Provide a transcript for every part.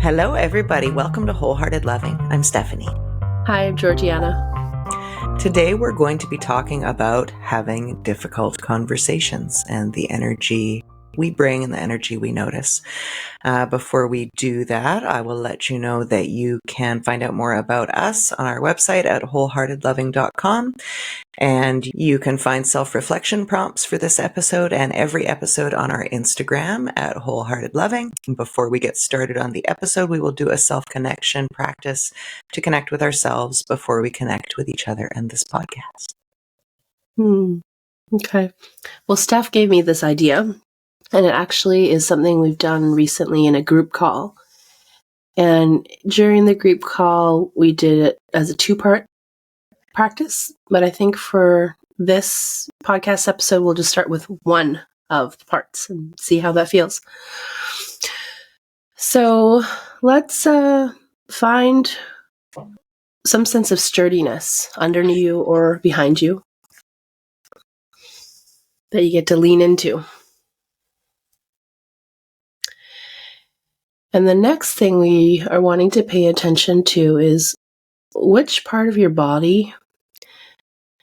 Hello, everybody. Welcome to Wholehearted Loving. I'm Stephanie. Hi, I'm Georgiana. Today, we're going to be talking about having difficult conversations and the energy we bring and the energy we notice. Before we do that, I will let you know that you can find out more about us on our website at wholeheartedloving.com. And you can find self-reflection prompts for this episode and every episode on our Instagram at Wholehearted Loving. And before we get started on the episode, we will do a self-connection practice to connect with ourselves before we connect with each other and this podcast. Okay. Well, Steph gave me this idea, and it actually is something we've done recently in a group call. And during the group call, we did it as a 2-part practice, but I think for this podcast episode, we'll just start with one of the parts and see how that feels. So let's find some sense of sturdiness underneath you or behind you that you get to lean into. And the next thing we are wanting to pay attention to is which part of your body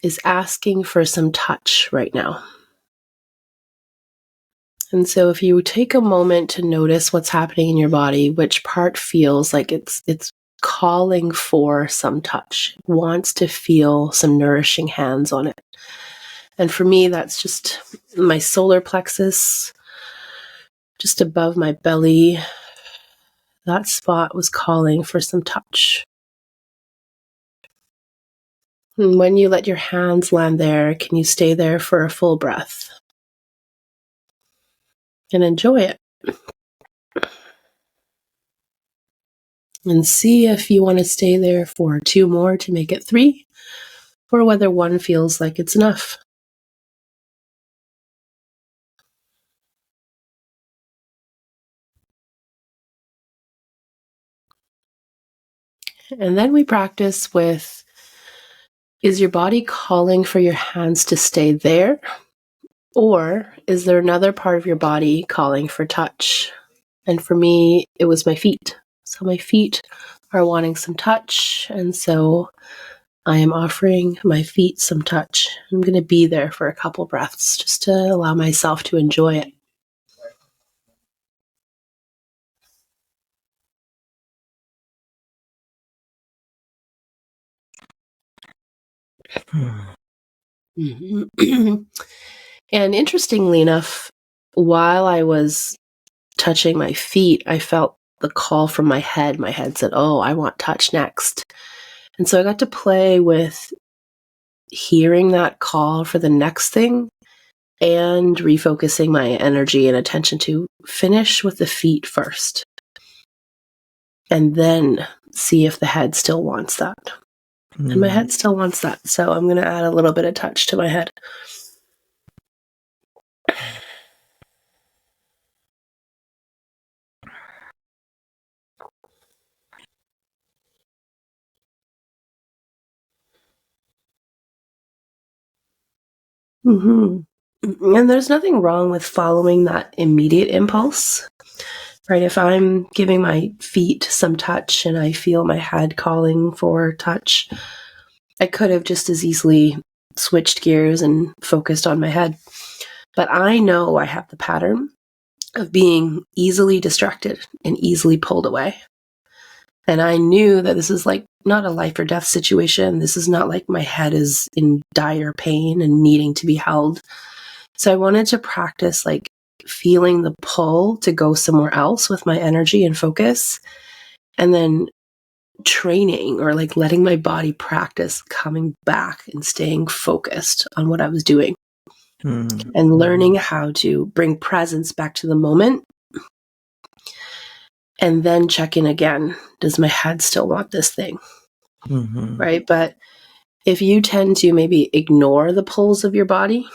is asking for some touch right now. And so if you take a moment to notice what's happening in your body, which part feels like it's calling for some touch, it wants to feel some nourishing hands on it. And for me, that's just my solar plexus, just above my belly. That spot was calling for some touch. And when you let your hands land there, can you stay there for a full breath? And enjoy it. And see if you want to stay there for 2 more to make it 3, or whether 1 feels like it's enough. And then we practice with, is your body calling for your hands to stay there? Or is there another part of your body calling for touch? And for me, it was my feet. So my feet are wanting some touch. And so I am offering my feet some touch. I'm going to be there for a couple breaths just to allow myself to enjoy it. And interestingly enough, while I was touching my feet, I felt the call from my head. My head said, oh, I want touch next. And so I got to play with hearing that call for the next thing and refocusing my energy and attention to finish with the feet first. And then see if the head still wants that. And my head still wants that. So I'm going to add a little bit of touch to my head. And there's nothing wrong with following that immediate impulse, right? If I'm giving my feet some touch and I feel my head calling for touch, I could have just as easily switched gears and focused on my head. But I know I have the pattern of being easily distracted and easily pulled away. And I knew that this is like not a life or death situation. This is not like my head is in dire pain and needing to be held. So I wanted to practice like feeling the pull to go somewhere else with my energy and focus, and then training or like letting my body practice coming back and staying focused on what I was doing and learning how to bring presence back to the moment. And then check in again. Does my head still want this thing? Right? But if you tend to maybe ignore the pulls of your body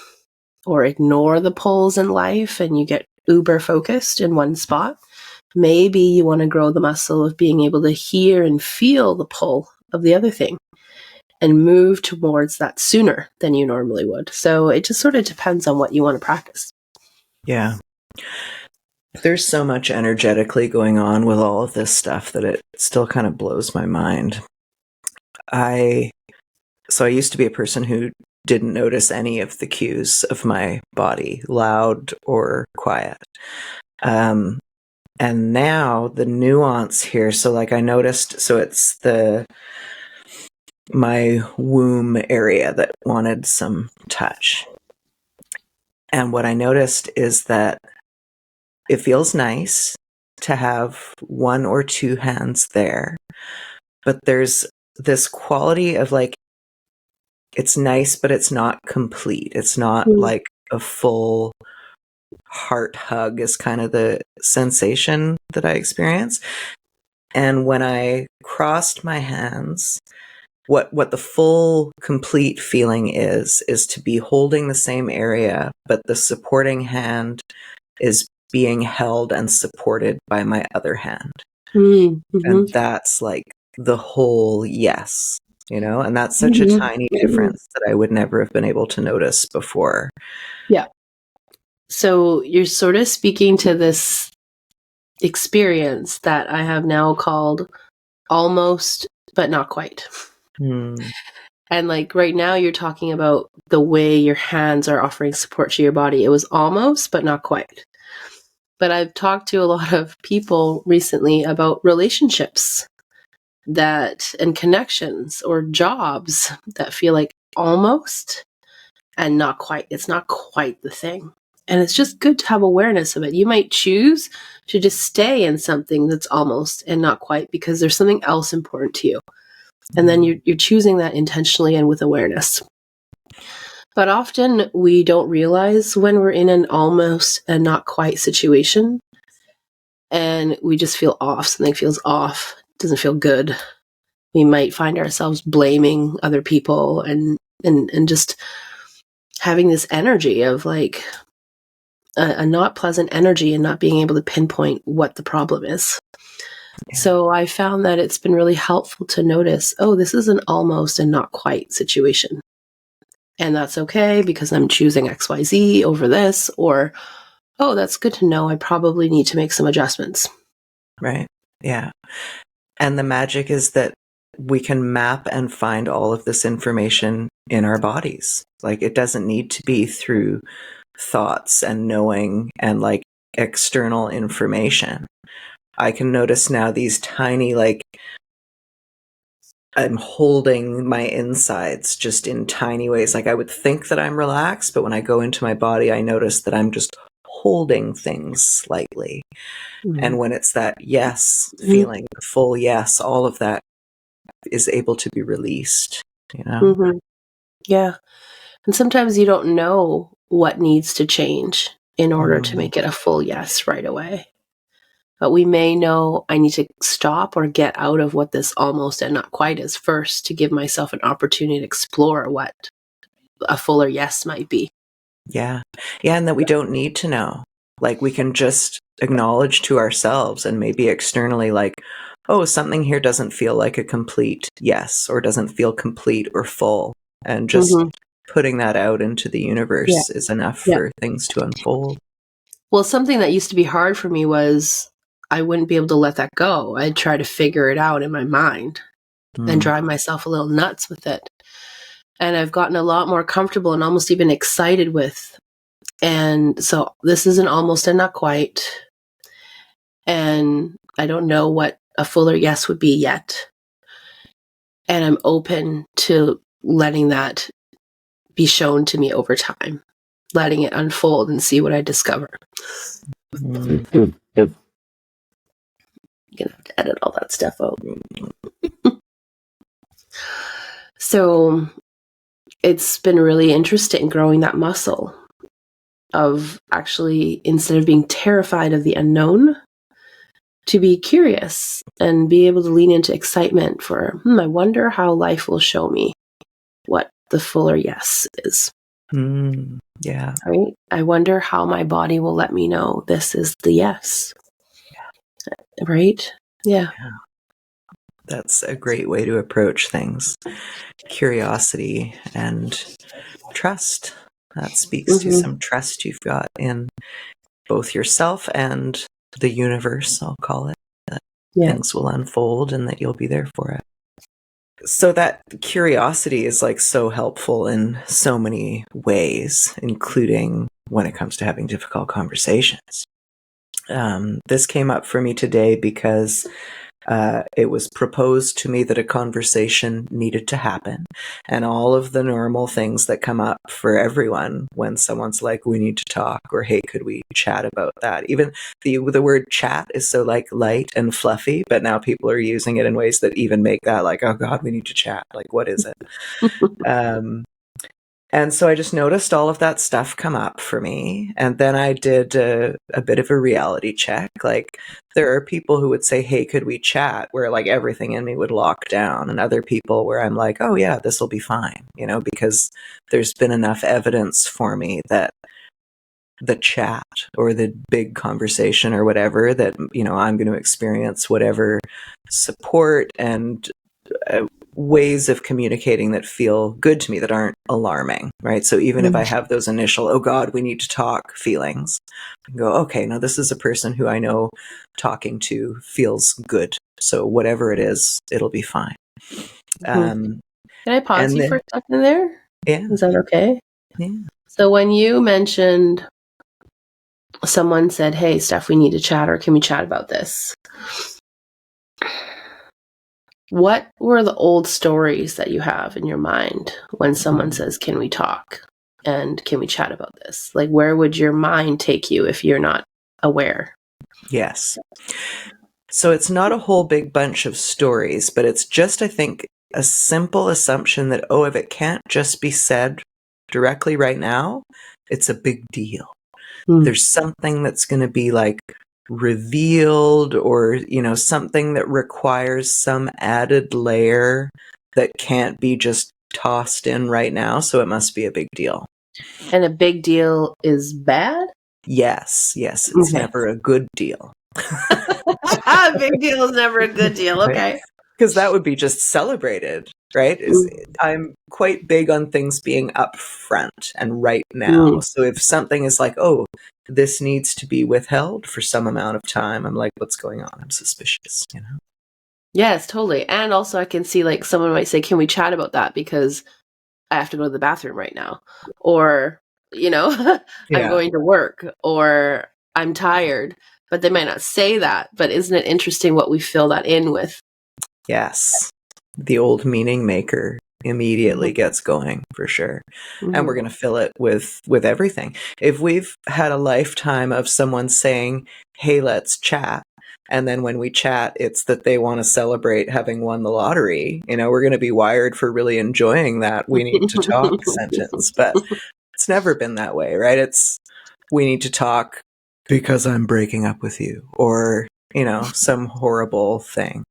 or ignore the pulls in life and you get uber focused in one spot, maybe you want to grow the muscle of being able to hear and feel the pull of the other thing and move towards that sooner than you normally would. So it just sort of depends on what you want to practice. Yeah. There's so much energetically going on with all of this stuff that it still kind of blows my mind. So I used to be a person who didn't notice any of the cues of my body, loud or quiet. And now the nuance here, so like I noticed, so it's my womb area that wanted some touch. And what I noticed is that it feels nice to have one or two hands there, but there's this quality of like, it's nice, but it's not complete. It's not like a full heart hug is kind of the sensation that I experience. And when I crossed my hands, what the full complete feeling is to be holding the same area, but the supporting hand is being held and supported by my other hand. Mm-hmm. And that's like the whole yes, and that's such a tiny difference that I would never have been able to notice before. Yeah. So you're sort of speaking to this experience that I have now called almost, but not quite. And like right now you're talking about the way your hands are offering support to your body. It was almost, but not quite. But I've talked to a lot of people recently about relationships and connections or jobs that feel like almost and not quite. It's not quite the thing. And it's just good to have awareness of it. You might choose to just stay in something that's almost and not quite because there's something else important to you. And then you're choosing that intentionally and with awareness. But often we don't realize when we're in an almost and not quite situation. And we just feel off. Something feels off. Doesn't feel good. We might find ourselves blaming other people and just having this energy of like a not pleasant energy and not being able to pinpoint what the problem is. Yeah. So I found that it's been really helpful to notice, oh, this is an almost and not quite situation. And that's okay because I'm choosing XYZ over this, or, oh, that's good to know. I probably need to make some adjustments. Right. Yeah. And the magic is that we can map and find all of this information in our bodies. Like it doesn't need to be through thoughts and knowing and like external information. I can notice now these tiny, like, I'm holding my insides just in tiny ways. Like I would think that I'm relaxed, but when I go into my body, I notice that I'm just holding things slightly. And when it's that yes feeling, the full yes, all of that is able to be released, Yeah. And sometimes you don't know what needs to change in order to make it a full yes right away. But we may know I need to stop or get out of what this almost and not quite is first to give myself an opportunity to explore what a fuller yes might be. Yeah. Yeah. And that we don't need to know. Like we can just acknowledge to ourselves and maybe externally like, oh, something here doesn't feel like a complete yes or doesn't feel complete or full. And just putting that out into the universe is enough for things to unfold. Well, something that used to be hard for me was I wouldn't be able to let that go. I'd try to figure it out in my mind and drive myself a little nuts with it. And I've gotten a lot more comfortable and almost even excited with. And so this is an almost and not quite. And I don't know what a fuller yes would be yet. And I'm open to letting that be shown to me over time, letting it unfold and see what I discover. I'm going to have to edit all that stuff out. So it's been really interesting growing that muscle of actually, instead of being terrified of the unknown, to be curious and be able to lean into excitement for, I wonder how life will show me what the fuller yes is. Yeah. Right? I wonder how my body will let me know this is the yes. Yeah. Right? Yeah. That's a great way to approach things. Curiosity and trust. That speaks to some trust you've got in both yourself and the universe, I'll call it, that things will unfold and that you'll be there for it. So that curiosity is like so helpful in so many ways, including when it comes to having difficult conversations. This came up for me today because it was proposed to me that a conversation needed to happen, and all of the normal things that come up for everyone when someone's like, we need to talk, or hey, could we chat about that? Even the word chat is so like light and fluffy, but now people are using it in ways that even make that like, oh God, we need to chat. Like, what is it? And so I just noticed all of that stuff come up for me. And then I did a bit of a reality check. Like, there are people who would say, hey, could we chat? Where like everything in me would lock down. And other people where I'm like, oh yeah, this will be fine. Because there's been enough evidence for me that the chat or the big conversation or whatever, that, I'm going to experience whatever support and ways of communicating that feel good to me, that aren't alarming, right? So even if I have those initial, oh God, we need to talk feelings, I can go, okay, no, this is a person who I know talking to feels good. So whatever it is, it'll be fine. Can I pause you for a second there? Yeah. Is that okay? Yeah. So when you mentioned someone said, hey, Steph, we need to chat, or can we chat about this? What were the old stories that you have in your mind when someone says, can we talk? And can we chat about this? Like, where would your mind take you if you're not aware? Yes. So it's not a whole big bunch of stories, but it's just, I think, a simple assumption that, if it can't just be said directly right now, it's a big deal. There's something that's going to be like revealed, or, something that requires some added layer that can't be just tossed in right now. So it must be a big deal. And a big deal is bad? Yes. It's never a good deal. A big deal is never a good deal. Okay. Because that would be just celebrated, right? I'm quite big on things being upfront and right now. So if something is like, this needs to be withheld for some amount of time, I'm like, what's going on? I'm suspicious, Yes, totally. And also I can see like someone might say, can we chat about that? Because I have to go to the bathroom right now. Or, I'm going to work, or I'm tired. But they might not say that. But isn't it interesting what we fill that in with? Yes. The old meaning maker immediately gets going, for sure. And we're going to fill it with everything. If we've had a lifetime of someone saying, hey, let's chat, and then when we chat, it's that they want to celebrate having won the lottery, we're going to be wired for really enjoying that we need to talk sentence. But it's never been that way, right? It's, we need to talk because I'm breaking up with you, or, some horrible thing.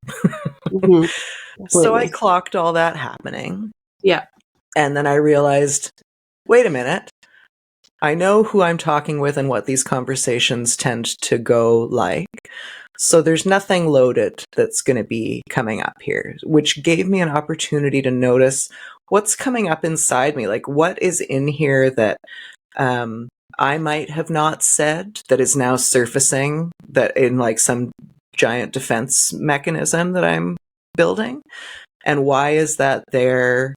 So I clocked all that happening. Yeah. And then I realized, wait a minute. I know who I'm talking with and what these conversations tend to go like. So there's nothing loaded that's going to be coming up here, which gave me an opportunity to notice what's coming up inside me. Like, what is in here that I might have not said that is now surfacing, that in like some giant defense mechanism that I'm building? And why is that there?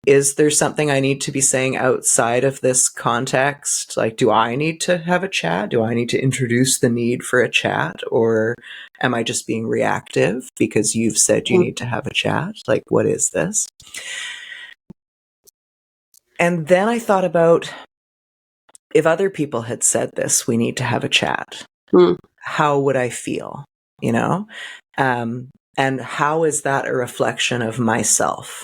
Is there something I need to be saying outside of this context? Like, do I need to have a chat? Do I need to introduce the need for a chat? Or am I just being reactive because you've said you need to have a chat? Like, what is this? And then I thought about, if other people had said this, we need to have a chat, how would I feel? And how is that a reflection of myself?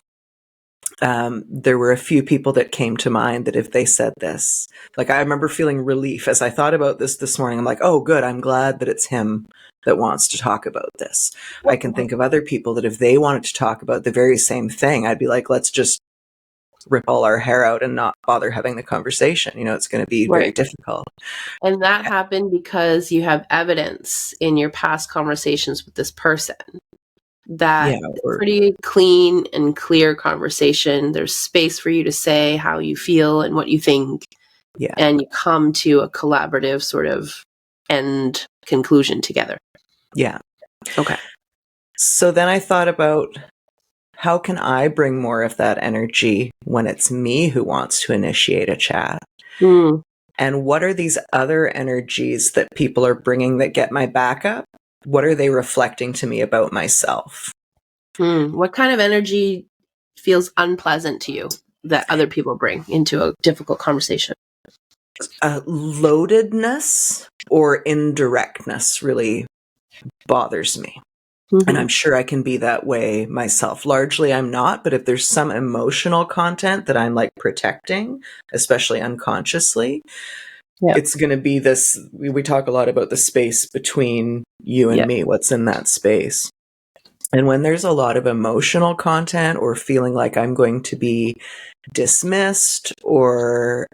There were a few people that came to mind that if they said this, like, I remember feeling relief as I thought about this morning. I'm like, oh, good. I'm glad that it's him that wants to talk about this. I can think of other people that if they wanted to talk about the very same thing, I'd be like, let's just rip all our hair out and not bother having the conversation. It's going to be very difficult. And that happened because you have evidence in your past conversations with this person that pretty clean and clear conversation. There's space for you to say how you feel and what you think. Yeah. and you come to a collaborative sort of end conclusion together. Yeah. Okay. So then I thought about, how can I bring more of that energy when it's me who wants to initiate a chat? Mm. And what are these other energies that people are bringing that get my back up? What are they reflecting to me about myself? What kind of energy feels unpleasant to you that other people bring into a difficult conversation? Loadedness or indirectness really bothers me. And I'm sure I can be that way myself. Largely, I'm not, but if there's some emotional content that I'm like protecting, especially unconsciously, it's going to be this. We talk a lot about the space between you and me, what's in that space. And when there's a lot of emotional content or feeling like I'm going to be dismissed or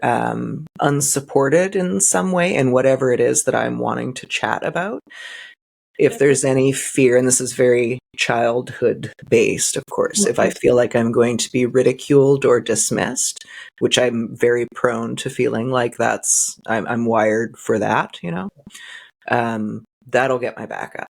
unsupported in some way in whatever it is that I'm wanting to chat about, if there's any fear, and this is very childhood based, of course, if I feel like I'm going to be ridiculed or dismissed, which I'm very prone to feeling like I'm wired for that, that'll get my back up.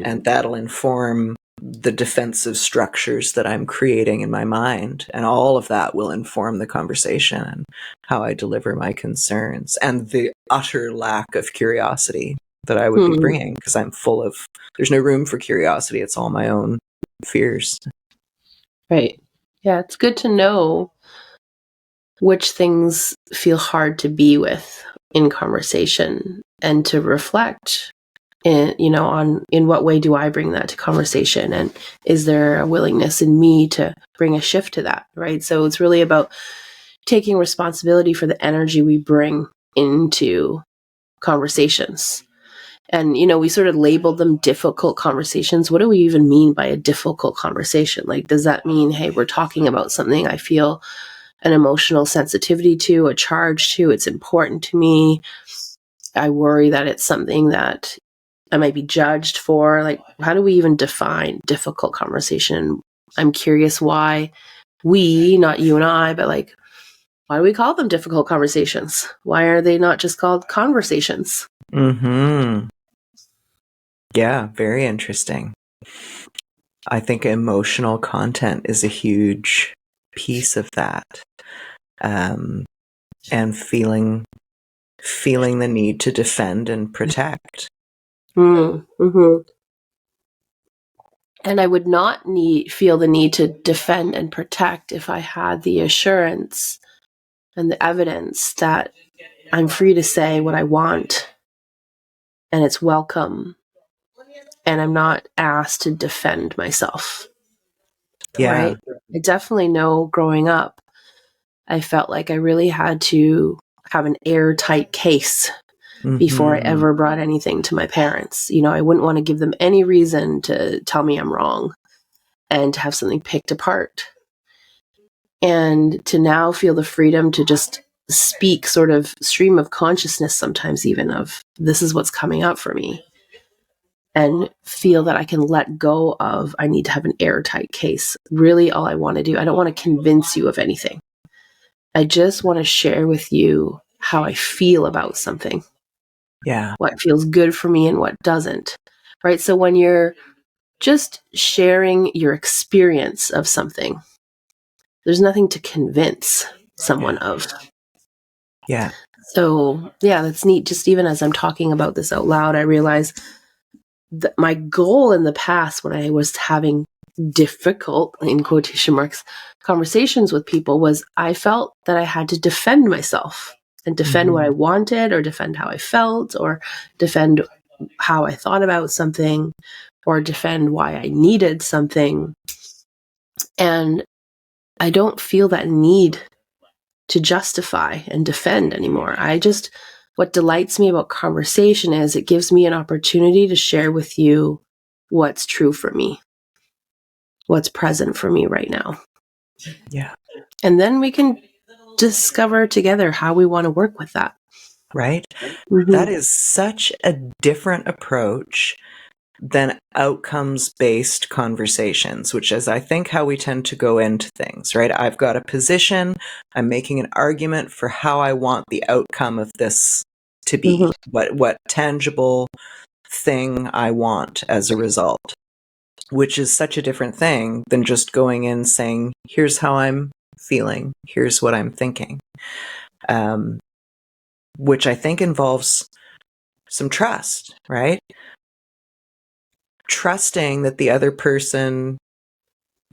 And that'll inform the defensive structures that I'm creating in my mind. And all of that will inform the conversation and how I deliver my concerns and the utter lack of curiosity that I would be bringing, because I'm full of, there's no room for curiosity. It's all my own fears. Right. Yeah, it's good to know which things feel hard to be with in conversation and to reflect in what way do I bring that to conversation, and is there a willingness in me to bring a shift to that, right? So it's really about taking responsibility for the energy we bring into conversations. And, we sort of labeled them difficult conversations. What do we even mean by a difficult conversation? Like, does that mean, hey, we're talking about something I feel an emotional sensitivity to, a charge to, it's important to me, I worry that it's something that I might be judged for? Like, how do we even define difficult conversation? I'm curious why we, not you and I, but like, why do we call them difficult conversations? Why are they not just called conversations? Yeah, very interesting. I think emotional content is a huge piece of that. And feeling the need to defend and protect. Mm-hmm. And I would not feel the need to defend and protect if I had the assurance and the evidence that I'm free to say what I want and it's welcome and I'm not asked to defend myself. Yeah. Right? I definitely know growing up, I felt like I really had to have an airtight case before I ever brought anything to my parents. I wouldn't want to give them any reason to tell me I'm wrong and to have something picked apart. And to now feel the freedom to just speak sort of stream of consciousness sometimes, even of this is what's coming up for me, and feel that I can let go of I need to have an airtight case. Really, all I want to do, I don't want to convince you of anything. I just want to share with you how I feel about something. Yeah. What feels good for me and what doesn't. Right? So when you're just sharing your experience of something, there's nothing to convince someone of. Yeah. So, yeah, that's neat. Just even as I'm talking about this out loud, I realize that my goal in the past when I was having difficult, in quotation marks, conversations with people was I felt that I had to defend myself and defend what I wanted, or defend how I felt, or defend how I thought about something, or defend why I needed something. And I don't feel that need to justify and defend anymore. What delights me about conversation is it gives me an opportunity to share with you what's true for me, what's present for me right now. Yeah. And then we can discover together how we want to work with that. Right? That is such a different approach than outcomes-based conversations, which is, I think, how we tend to go into things, right? I've got a position, I'm making an argument for how I want the outcome of this to be, what tangible thing I want as a result, which is such a different thing than just going in saying, here's how I'm feeling, here's what I'm thinking, which I think involves some trust, right? Trusting that the other person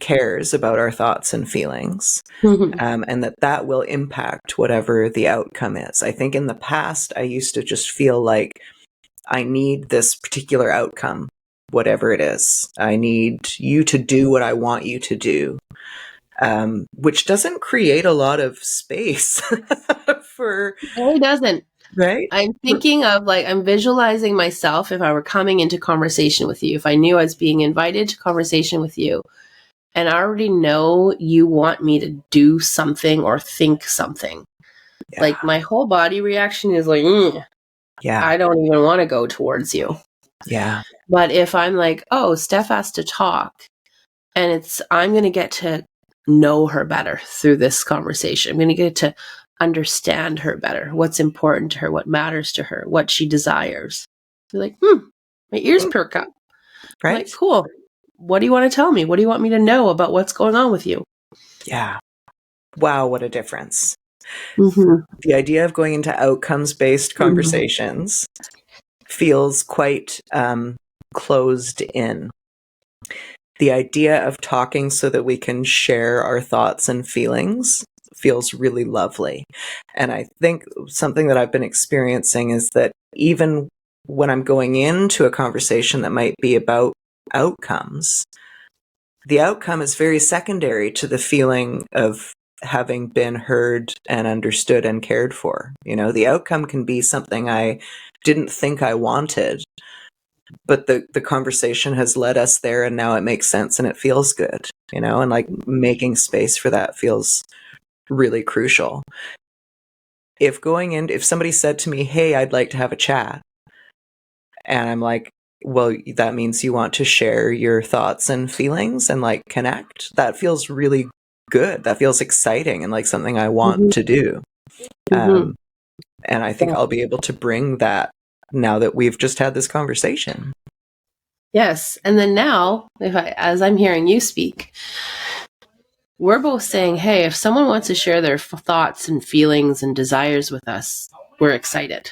cares about our thoughts and feelings, and that will impact whatever the outcome is. I think in the past, I used to just feel like I need this particular outcome, whatever it is. I need you to do what I want you to do, which doesn't create a lot of space for... No, it doesn't. Right? I'm thinking of, like, I'm visualizing myself if I were coming into conversation with you, if I knew I was being invited to conversation with you, and I already know you want me to do something or think something. Yeah. Like, my whole body reaction is like, yeah, I don't even want to go towards you. yeah, But if I'm like, oh, Steph has to talk, and I'm going to get to know her better through this conversation. I'm going to get to understand her better, what's important to her, what matters to her, what she desires. You're like, my ears perk up. right? I'm like, cool. What do you want to tell me? What do you want me to know about what's going on with you? Yeah. Wow, what a difference. Mm-hmm. The idea of going into outcomes-based conversations feels quite closed in. The idea of talking so that we can share our thoughts and feelings feels really lovely. And I think something that I've been experiencing is that even when I'm going into a conversation that might be about outcomes, the outcome is very secondary to the feeling of having been heard and understood and cared for. You know, the outcome can be something I didn't think I wanted, but the conversation has led us there, and now it makes sense and it feels good, you know, and like making space for that feels really crucial. If somebody said to me, hey, I'd like to have a chat, and I'm like, well, that means you want to share your thoughts and feelings and like connect, that feels really good. That feels exciting and like something I want to do. And I think I'll be able to bring that now that we've just had this conversation. Yes. And then now, as I'm hearing you speak, we're both saying, hey, if someone wants to share their thoughts and feelings and desires with us, we're excited.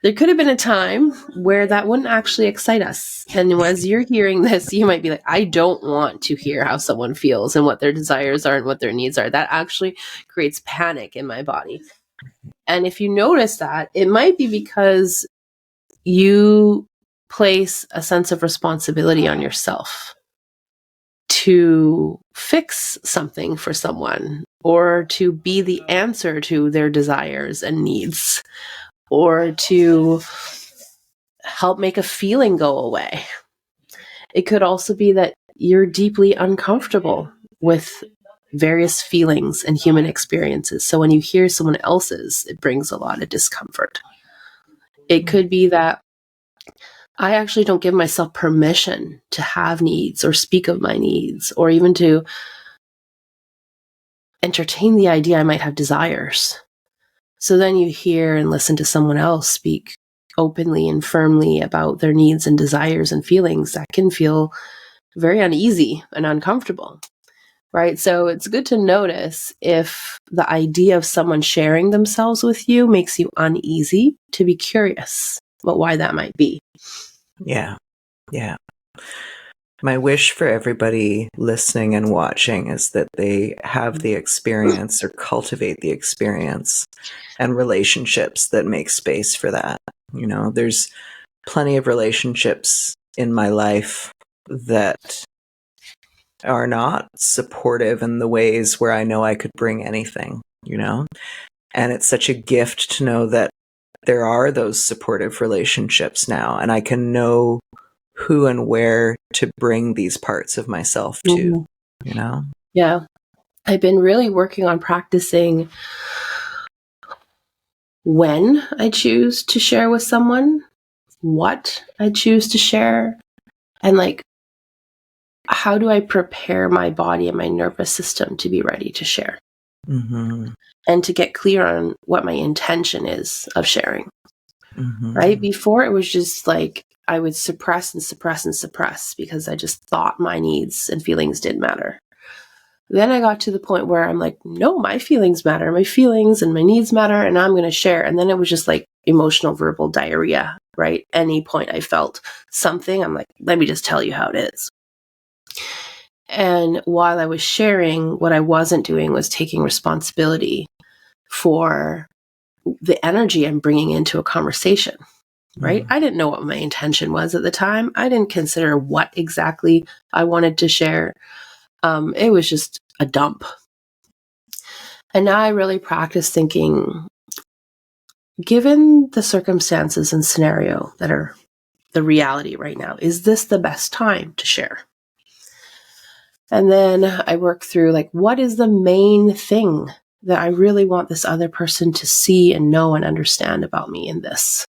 There could have been a time where that wouldn't actually excite us. And as you're hearing this, you might be like, I don't want to hear how someone feels and what their desires are and what their needs are. That actually creates panic in my body. And if you notice that, it might be because you place a sense of responsibility on yourself to fix something for someone, or to be the answer to their desires and needs, or to help make a feeling go away. It could also be that you're deeply uncomfortable with various feelings and human experiences. So when you hear someone else's, it brings a lot of discomfort. It could be that I actually don't give myself permission to have needs or speak of my needs, or even to entertain the idea I might have desires. So then you hear and listen to someone else speak openly and firmly about their needs and desires and feelings. That can feel very uneasy and uncomfortable, right? So it's good to notice if the idea of someone sharing themselves with you makes you uneasy, to be curious about why that might be. Yeah. Yeah. My wish for everybody listening and watching is that they have the experience or cultivate the experience and relationships that make space for that. You know, there's plenty of relationships in my life that are not supportive in the ways where I know I could bring anything, you know? And it's such a gift to know that there are those supportive relationships now, and I can know who and where to bring these parts of myself to, you know? Yeah. I've been really working on practicing when I choose to share with someone, what I choose to share, and like, how do I prepare my body and my nervous system to be ready to share, and to get clear on what my intention is of sharing. Right? Before, it was just like I would suppress and suppress and suppress because I just thought my needs and feelings didn't matter. Then I got to the point where I'm like, no, my feelings matter. My feelings and my needs matter, and I'm going to share. And then it was just like emotional verbal diarrhea, right? Any point I felt something, I'm like, let me just tell you how it is. And while I was sharing, what I wasn't doing was taking responsibility for the energy I'm bringing into a conversation, right? I didn't know what my intention was at the time. I didn't consider what exactly I wanted to share. It was just a dump. And now I really practice thinking, given the circumstances and scenario that are the reality right now, is this the best time to share? And then I work through, like, what is the main thing that I really want this other person to see and know and understand about me in this?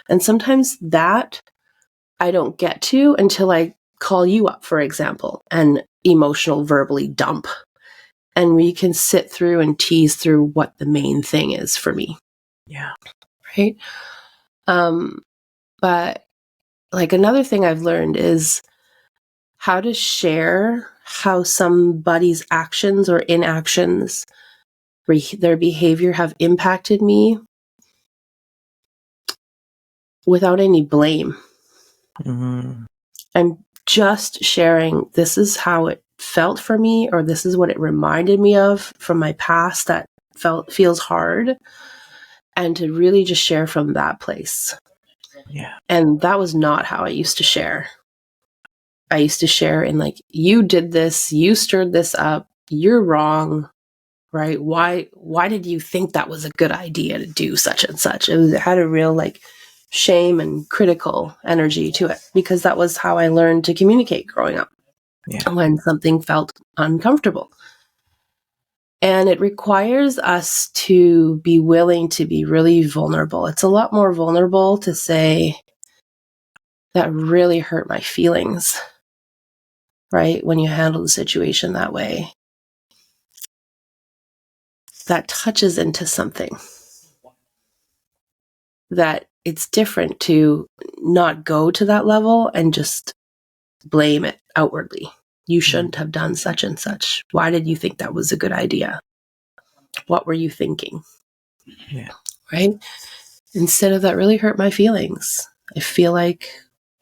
And sometimes that I don't get to until I call you up, for example, and emotional verbally dump. And we can sit through and tease through what the main thing is for me. Yeah. Right. But like, another thing I've learned is how to share how somebody's actions or inactions, their behavior, have impacted me without any blame. I'm just sharing, this is how it felt for me, or this is what it reminded me of from my past that feels hard, and to really just share from that place. Yeah. And that was not how I used to share. I used to share in like, you did this, you stirred this up, you're wrong, right? Why did you think that was a good idea to do such and such? It had a real like shame and critical energy to it, because that was how I learned to communicate growing up. Yeah. When something felt uncomfortable. And it requires us to be willing to be really vulnerable. It's a lot more vulnerable to say, that really hurt my feelings, right? When you handle the situation that way, that touches into something that it's different to not go to that level and just blame it outwardly. You shouldn't have done such and such. Why did you think that was a good idea? What were you thinking? Yeah. Right? Instead of, that really hurt my feelings. I feel like,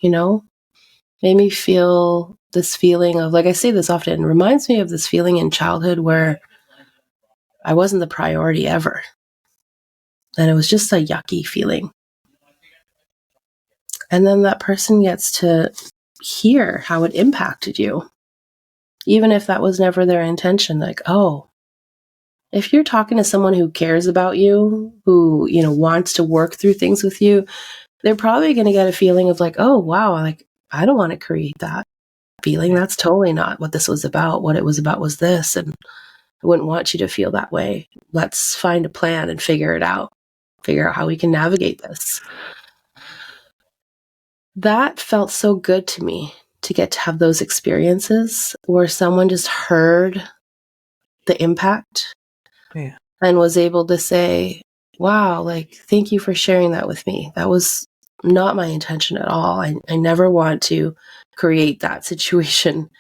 made me feel this feeling of, like I say this often, reminds me of this feeling in childhood where I wasn't the priority ever. And it was just a yucky feeling. And then that person gets to hear how it impacted you, even if that was never their intention. Like, oh, if you're talking to someone who cares about you, who, wants to work through things with you, they're probably going to get a feeling of like, oh, wow, like, I don't want to create that feeling. That's totally not what this was about. What it was about was this. And I wouldn't want you to feel that way. Let's find a plan and figure out how we can navigate this. That felt so good to me, to get to have those experiences where someone just heard the impact and was able to say, wow, like, thank you for sharing that with me. That was not my intention at all. I never want to create that situation,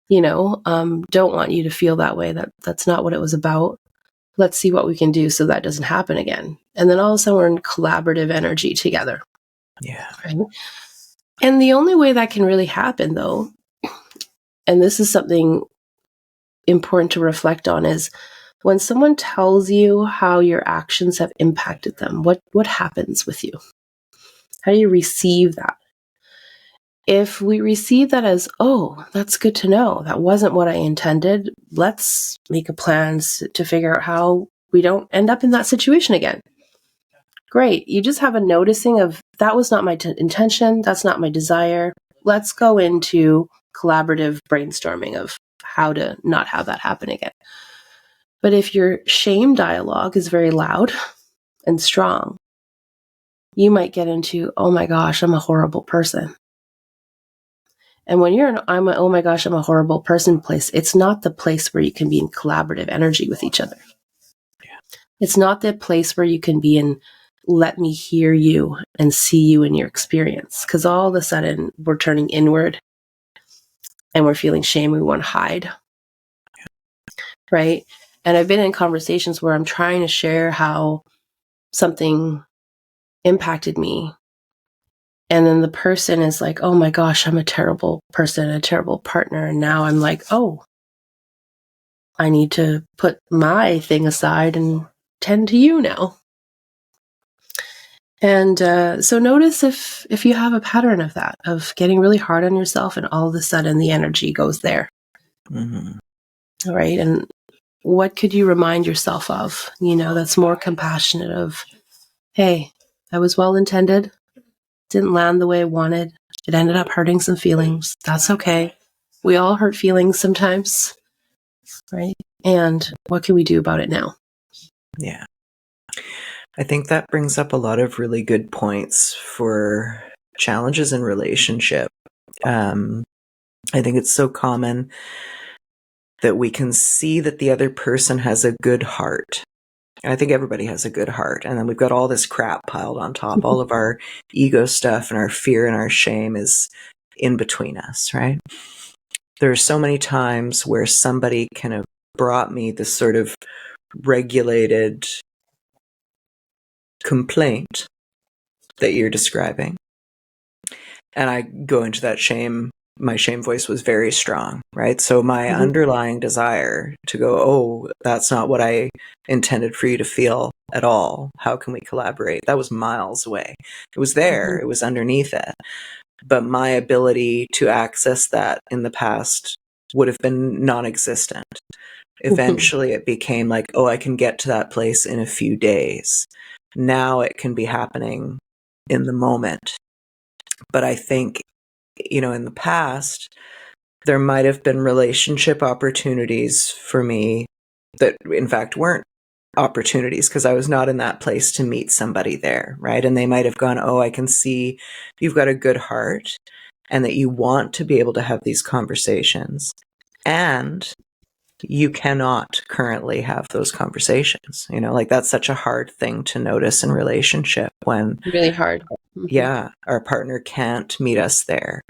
don't want you to feel that way. That's not what it was about. Let's see what we can do so that doesn't happen again. And then all of a sudden we're in collaborative energy together. Yeah. Right? And the only way that can really happen, though, and this is something important to reflect on, is when someone tells you how your actions have impacted them. What happens with you? How do you receive that? If we receive that as, oh, that's good to know, that wasn't what I intended, let's make a plan to figure out how we don't end up in that situation again. Great. You just have a noticing of, that was not my intention. That's not my desire. Let's go into collaborative brainstorming of how to not have that happen again. But if your shame dialogue is very loud and strong, you might get into, oh my gosh, I'm a horrible person. And when you're in oh my gosh, I'm a horrible person place, it's not the place where you can be in collaborative energy with each other. Yeah. It's not the place where you can be in, let me hear you and see you in your experience. Because all of a sudden we're turning inward and we're feeling shame. We want to hide. Yeah. Right. And I've been in conversations where I'm trying to share how something impacted me. And then the person is like, oh my gosh, I'm a terrible person, a terrible partner. And now I'm like, oh, I need to put my thing aside and tend to you now. And so notice if you have a pattern of that, of getting really hard on yourself and all of a sudden the energy goes there. Mm-hmm. All right. And what could you remind yourself of, that's more compassionate of, hey, I was well-intended, didn't land the way I wanted. It ended up hurting some feelings. That's okay. We all hurt feelings sometimes, right? And what can we do about it now? Yeah. I think that brings up a lot of really good points for challenges in relationship. I think it's so common that we can see that the other person has a good heart. And I think everybody has a good heart. And then we've got all this crap piled on top. All of our ego stuff and our fear and our shame is in between us, right? There are so many times where somebody kind of brought me this sort of regulated complaint that you're describing. And I go into that shame. My shame voice was very strong, right? So my underlying desire to go, oh, that's not what I intended for you to feel at all. How can we collaborate? That was miles away. It was there. It was underneath it. But my ability to access that in the past would have been non-existent. Eventually it became like, oh, I can get to that place in a few days. Now it can be happening in the moment. But I think, in the past, there might have been relationship opportunities for me that in fact weren't opportunities because I was not in that place to meet somebody there, right? And they might have gone, oh, I can see you've got a good heart and that you want to be able to have these conversations. And you cannot currently have those conversations. Like that's such a hard thing to notice in relationship when really hard. Yeah, our partner can't meet us there.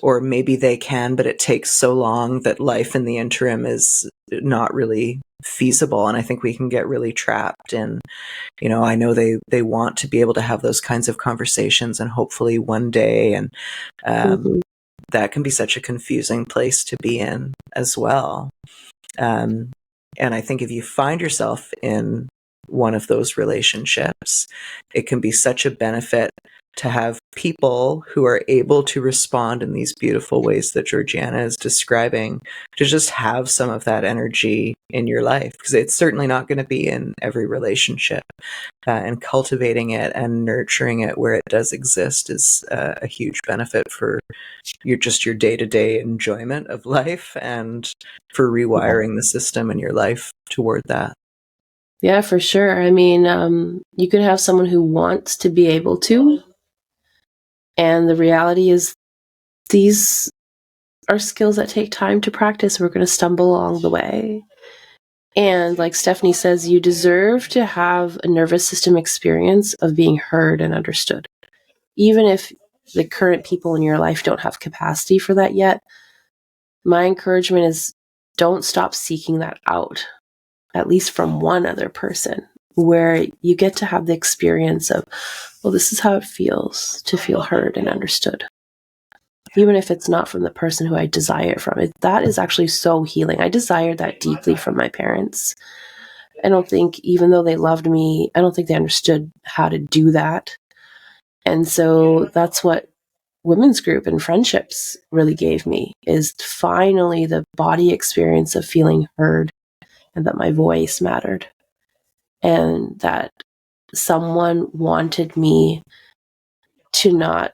Or maybe they can, but it takes so long that life in the interim is not really feasible. And I think we can get really trapped in, I know they want to be able to have those kinds of conversations and hopefully one day. And that can be such a confusing place to be in as well. And I think if you find yourself in one of those relationships, it can be such a benefit to have people who are able to respond in these beautiful ways that Georgiana is describing, to just have some of that energy in your life, because it's certainly not going to be in every relationship. And cultivating it and nurturing it where it does exist is a huge benefit for your day-to-day enjoyment of life and for rewiring the system in your life toward that. Yeah, for sure. I mean, you could have someone who wants to be able to, and the reality is these are skills that take time to practice. We're going to stumble along the way. And like Stephanie says, you deserve to have a nervous system experience of being heard and understood. Even if the current people in your life don't have capacity for that yet, my encouragement is don't stop seeking that out, at least from one other person, where you get to have the experience of, well, this is how it feels to feel heard and understood. Even if it's not from the person who I desire it from. That is actually so healing. I desired that deeply from my parents. I don't think, even though they loved me, I don't think they understood how to do that. And so that's what women's group and friendships really gave me, is finally the body experience of feeling heard and that my voice mattered and that someone wanted me to not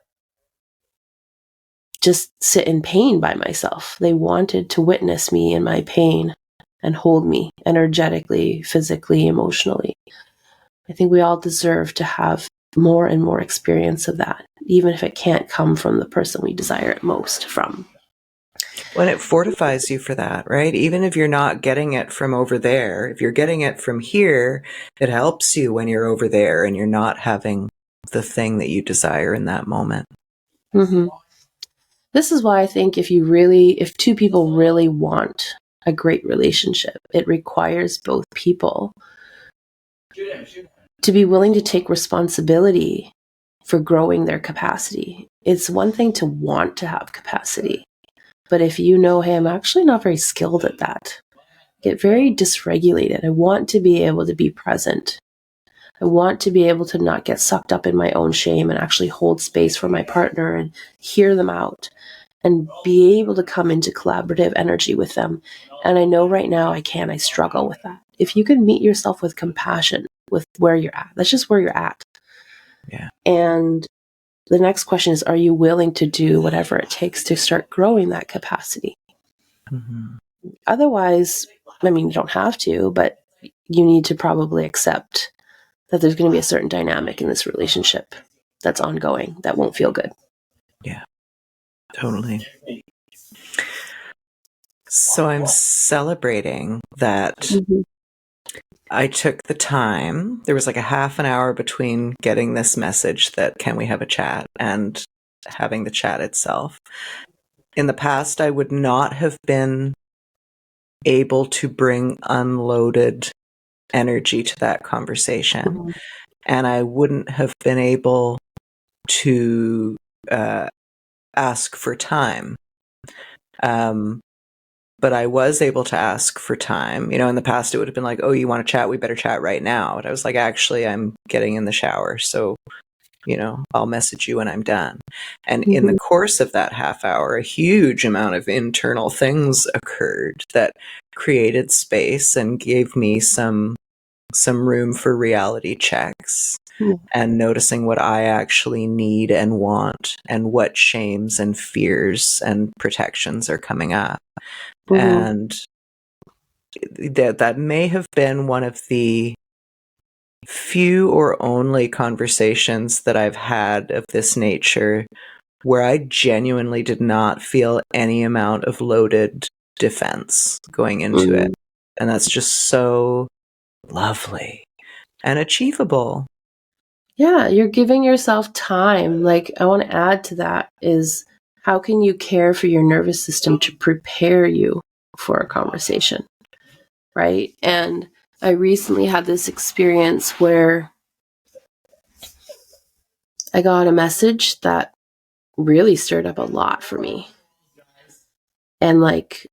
just sit in pain by myself. They wanted to witness me in my pain and hold me energetically, physically, emotionally. I think we all deserve to have more and more experience of that, even if it can't come from the person we desire it most from. When it fortifies you for that, right? Even if you're not getting it from over there, if you're getting it from here, it helps you when you're over there and you're not having the thing that you desire in that moment. Mm-hmm. This is why I think if two people really want a great relationship, it requires both people to be willing to take responsibility for growing their capacity. It's one thing to want to have capacity, but if you know, hey, I'm actually not very skilled at that, get very dysregulated. I want to be able to be present. I want to be able to not get sucked up in my own shame and actually hold space for my partner and hear them out and be able to come into collaborative energy with them. And I know right now I struggle with that. If you can meet yourself with compassion with where you're at, that's just where you're at. Yeah. And the next question is, are you willing to do whatever it takes to start growing that capacity? Mm-hmm. Otherwise, I mean, you don't have to, but you need to probably accept that there's going to be a certain dynamic in this relationship that's ongoing that won't feel good. Yeah, totally. So I'm celebrating that Mm-hmm. I took the time. There was like a half an hour between getting this message that can we have a chat and having the chat itself. In the past, I would not have been able to bring unloaded energy to that conversation. Mm-hmm. And I wouldn't have been able to ask for time. But I was able to ask for time. You know, in the past, it would have been like, oh, you want to chat? We better chat right now. But I was like, actually, I'm getting in the shower. So, you know, I'll message you when I'm done. And in the course of that half hour, a huge amount of internal things occurred that created space and gave me some room for reality checks. And noticing what I actually need and want and what shames and fears and protections are coming up. Mm-hmm. And that may have been one of the few or only conversations that I've had of this nature where I genuinely did not feel any amount of loaded defense going into it. And that's just so lovely and achievable. Yeah, you're giving yourself time. Like, I want to add to that is, how can you care for your nervous system to prepare you for a conversation, right? And I recently had this experience where I got a message that really stirred up a lot for me. And like,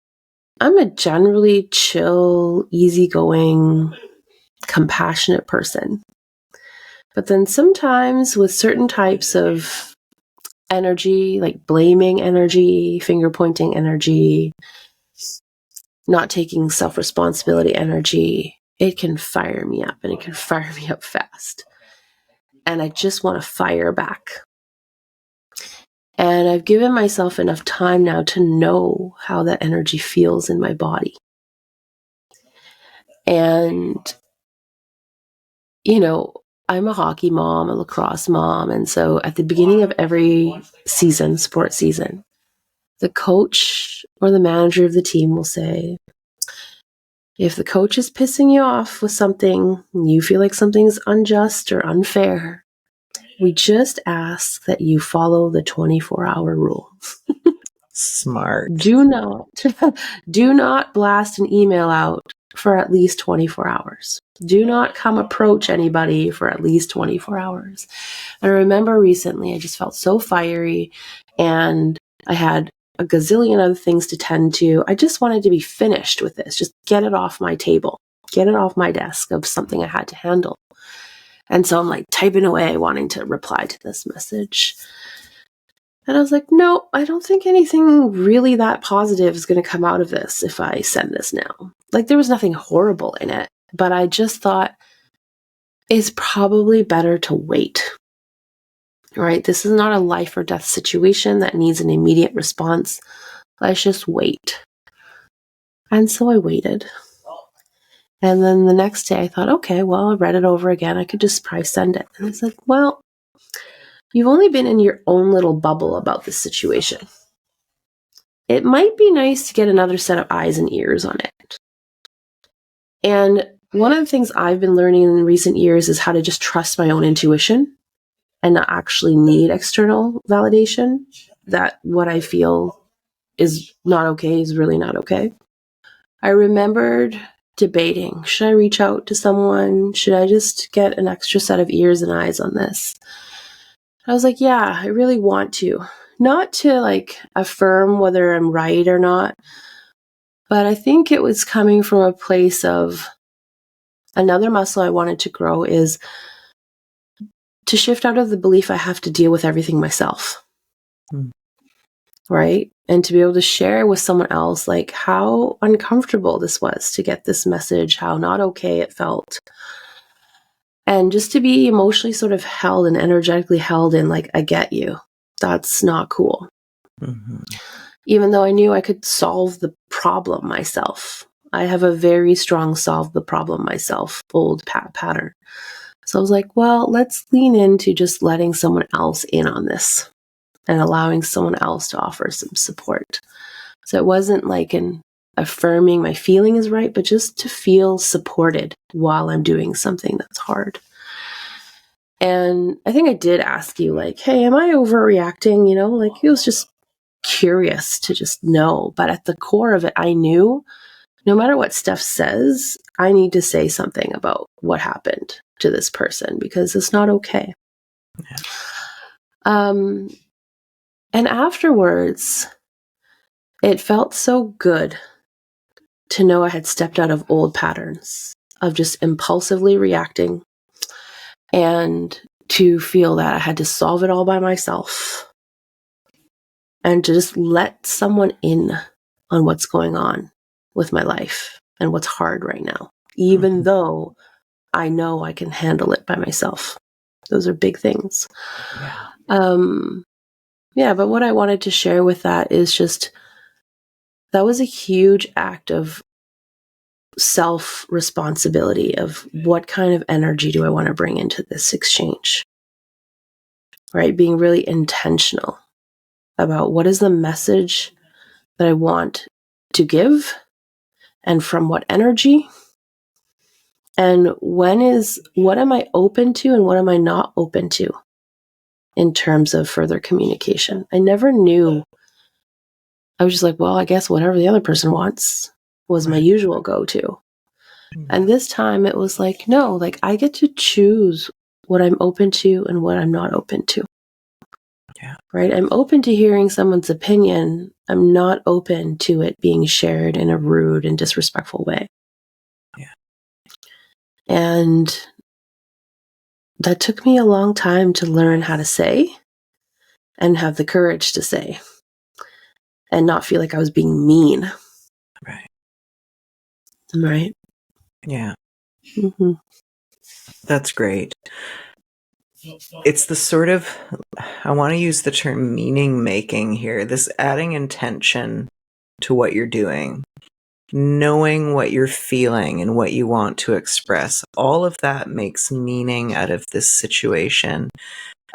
I'm a generally chill, easygoing, compassionate person. But then sometimes with certain types of energy, like blaming energy, finger pointing energy, not taking self-responsibility energy, it can fire me up, and it can fire me up fast. And I just want to fire back. And I've given myself enough time now to know how that energy feels in my body. And, you know, I'm a hockey mom, a lacrosse mom. And so at the beginning of every season, sport season, the coach or the manager of the team will say, if the coach is pissing you off with something, you feel like something's unjust or unfair, we just ask that you follow the 24-hour rule. Smart. Do not blast an email out for at least 24 hours. Do not come approach anybody for at least 24 hours. And I remember recently I just felt so fiery, and I had a gazillion other things to tend to. I just wanted to be finished with this. Just get it off my table. Get it off my desk of something I had to handle. And so I'm like typing away, wanting to reply to this message. And I was like, no, I don't think anything really that positive is going to come out of this if I send this now. Like, there was nothing horrible in it, but I just thought it's probably better to wait. Right? This is not a life or death situation that needs an immediate response. Let's just wait. And so I waited. And then the next day I thought, okay, well, I read it over again. I could just probably send it. And I said, well, you've only been in your own little bubble about this situation. It might be nice to get another set of eyes and ears on it. And one of the things I've been learning in recent years is how to just trust my own intuition and not actually need external validation that what I feel is not okay is really not okay. I remembered debating, should I reach out to someone? Should I just get an extra set of ears and eyes on this? I was like, yeah, I really want to. Not to like affirm whether I'm right or not, but I think it was coming from a place of another muscle I wanted to grow is to shift out of the belief I have to deal with everything myself. Right? And to be able to share with someone else like how uncomfortable this was to get this message, how not okay it felt. And just to be emotionally sort of held and energetically held in like, I get you. That's not cool. Mm-hmm. Even though I knew I could solve the problem myself. I have a very strong solve the problem myself, old pattern. So I was like, well, let's lean into just letting someone else in on this and allowing someone else to offer some support. So it wasn't like an affirming my feeling is right, but just to feel supported while I'm doing something that's hard. And I think I did ask you like, hey, am I overreacting? You know, like it was just curious to just know. But at the core of it, I knew no matter what Steph says, I need to say something about what happened to this person because it's not okay. Yeah. And afterwards, it felt so good to know I had stepped out of old patterns of just impulsively reacting and to feel that I had to solve it all by myself and to just let someone in on what's going on with my life and what's hard right now, even though I know I can handle it by myself. Those are big things. Yeah, but what I wanted to share with that is just that was a huge act of self-responsibility of what kind of energy do I want to bring into this exchange, right? Being really intentional about what is the message that I want to give and from what energy and what am I open to and what am I not open to in terms of further communication. I never knew. I was just like, well, I guess whatever the other person wants was my usual go-to. And this time it was like, no, like I get to choose what I'm open to and what I'm not open to. Yeah. Right? I'm open to hearing someone's opinion. I'm not open to it being shared in a rude and disrespectful way. Yeah. And that took me a long time to learn how to say and have the courage to say and not feel like I was being mean. Right. Right. Yeah. Mm-hmm. That's great. It's the sort of, I want to use the term meaning making here, this adding intention to what you're doing, knowing what you're feeling and what you want to express. All of that makes meaning out of this situation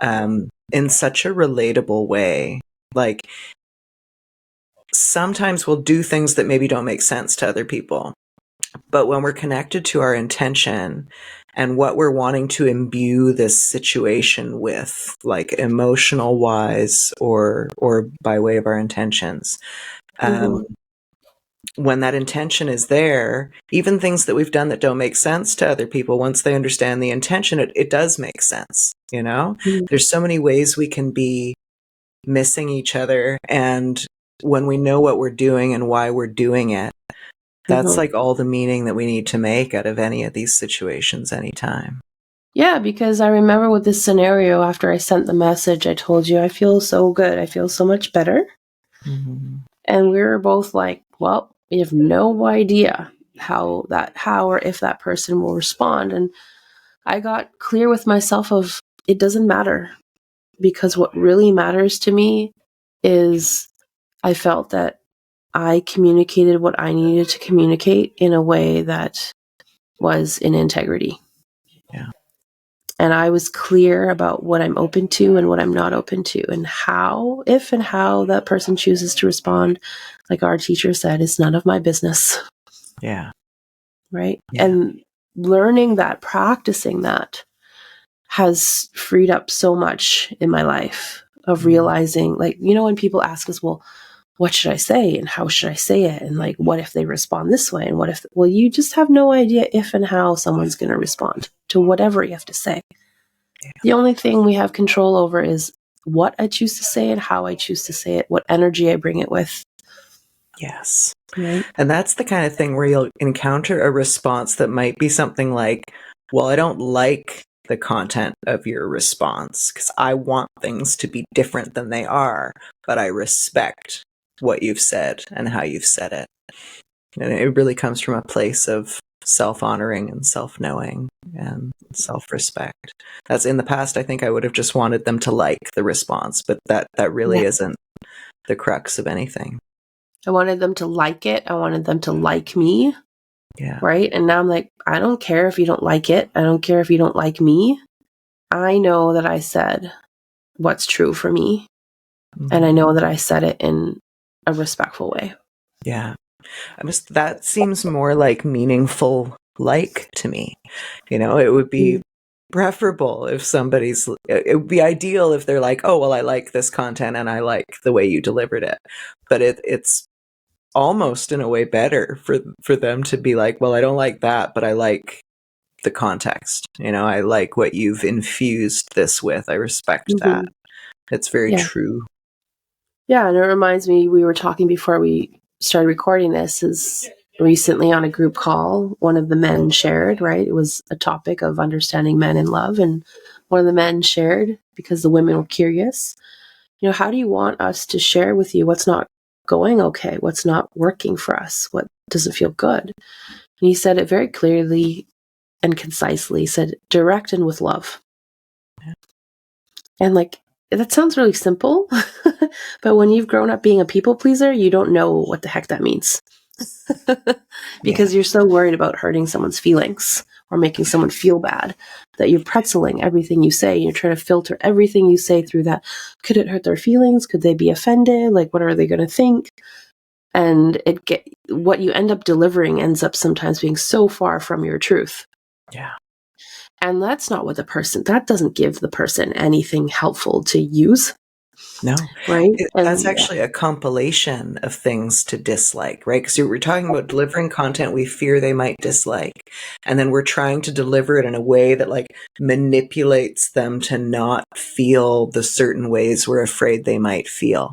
in such a relatable way. Like sometimes we'll do things that maybe don't make sense to other people. But when we're connected to our intention and what we're wanting to imbue this situation with, like emotional wise or by way of our intentions, when that intention is there, even things that we've done that don't make sense to other people, once they understand the intention, it does make sense. You know, there's so many ways we can be missing each other. And when we know what we're doing and why we're doing it, that's like all the meaning that we need to make out of any of these situations anytime. Yeah, because I remember with this scenario, after I sent the message, I told you, I feel so good. I feel so much better. Mm-hmm. And we were both like, well, we have no idea how or if that person will respond. And I got clear with myself of it doesn't matter because what really matters to me is I felt that I communicated what I needed to communicate in a way that was in integrity. Yeah. And I was clear about what I'm open to and what I'm not open to, and how, if and how that person chooses to respond, like our teacher said, is none of my business. Yeah. Right. Yeah. And learning that, practicing that has freed up so much in my life of realizing, like, you know, when people ask us, well, what should I say and how should I say it? And like, what if they respond this way? And what if, well, you just have no idea if and how someone's going to respond to whatever you have to say. Yeah. The only thing we have control over is what I choose to say and how I choose to say it, what energy I bring it with. Yes. Right. And that's the kind of thing where you'll encounter a response that might be something like, well, I don't like the content of your response because I want things to be different than they are, but I respect what you've said and how you've said it. And it really comes from a place of self-honoring and self-knowing and self-respect. That's in the past, I think I would have just wanted them to like the response, but that really isn't the crux of anything. I wanted them to like it. I wanted them to like me. Yeah. Right. And now I'm like, I don't care if you don't like it. I don't care if you don't like me. I know that I said what's true for me. Mm-hmm. And I know that I said it in a respectful way. Yeah. That seems more like meaningful like to me. You know, it would be preferable if it would be ideal if they're like, oh, well, I like this content and I like the way you delivered it. But it's almost in a way better for them to be like, well, I don't like that, but I like the context. You know, I like what you've infused this with. I respect that. It's very true. Yeah. And it reminds me, we were talking before we started recording this, is recently on a group call, one of the men shared, right? It was a topic of understanding men and love. And one of the men shared, because the women were curious, you know, how do you want us to share with you what's not going okay? What's not working for us? What doesn't feel good? And he said it very clearly and concisely. He said, direct and with love. Yeah. And like, that sounds really simple, but when you've grown up being a people pleaser, you don't know what the heck that means. Because you're so worried about hurting someone's feelings or making someone feel bad that you're pretzeling everything you say. You're trying to filter everything you say through that. Could it hurt their feelings? Could they be offended? Like, what are they going to think? And what you end up delivering ends up sometimes being so far from your truth. Yeah. And that's not what that doesn't give the person anything helpful to use. No. Right. That's actually a compilation of things to dislike, right? Because we're talking about delivering content we fear they might dislike. And then we're trying to deliver it in a way that like manipulates them to not feel the certain ways we're afraid they might feel.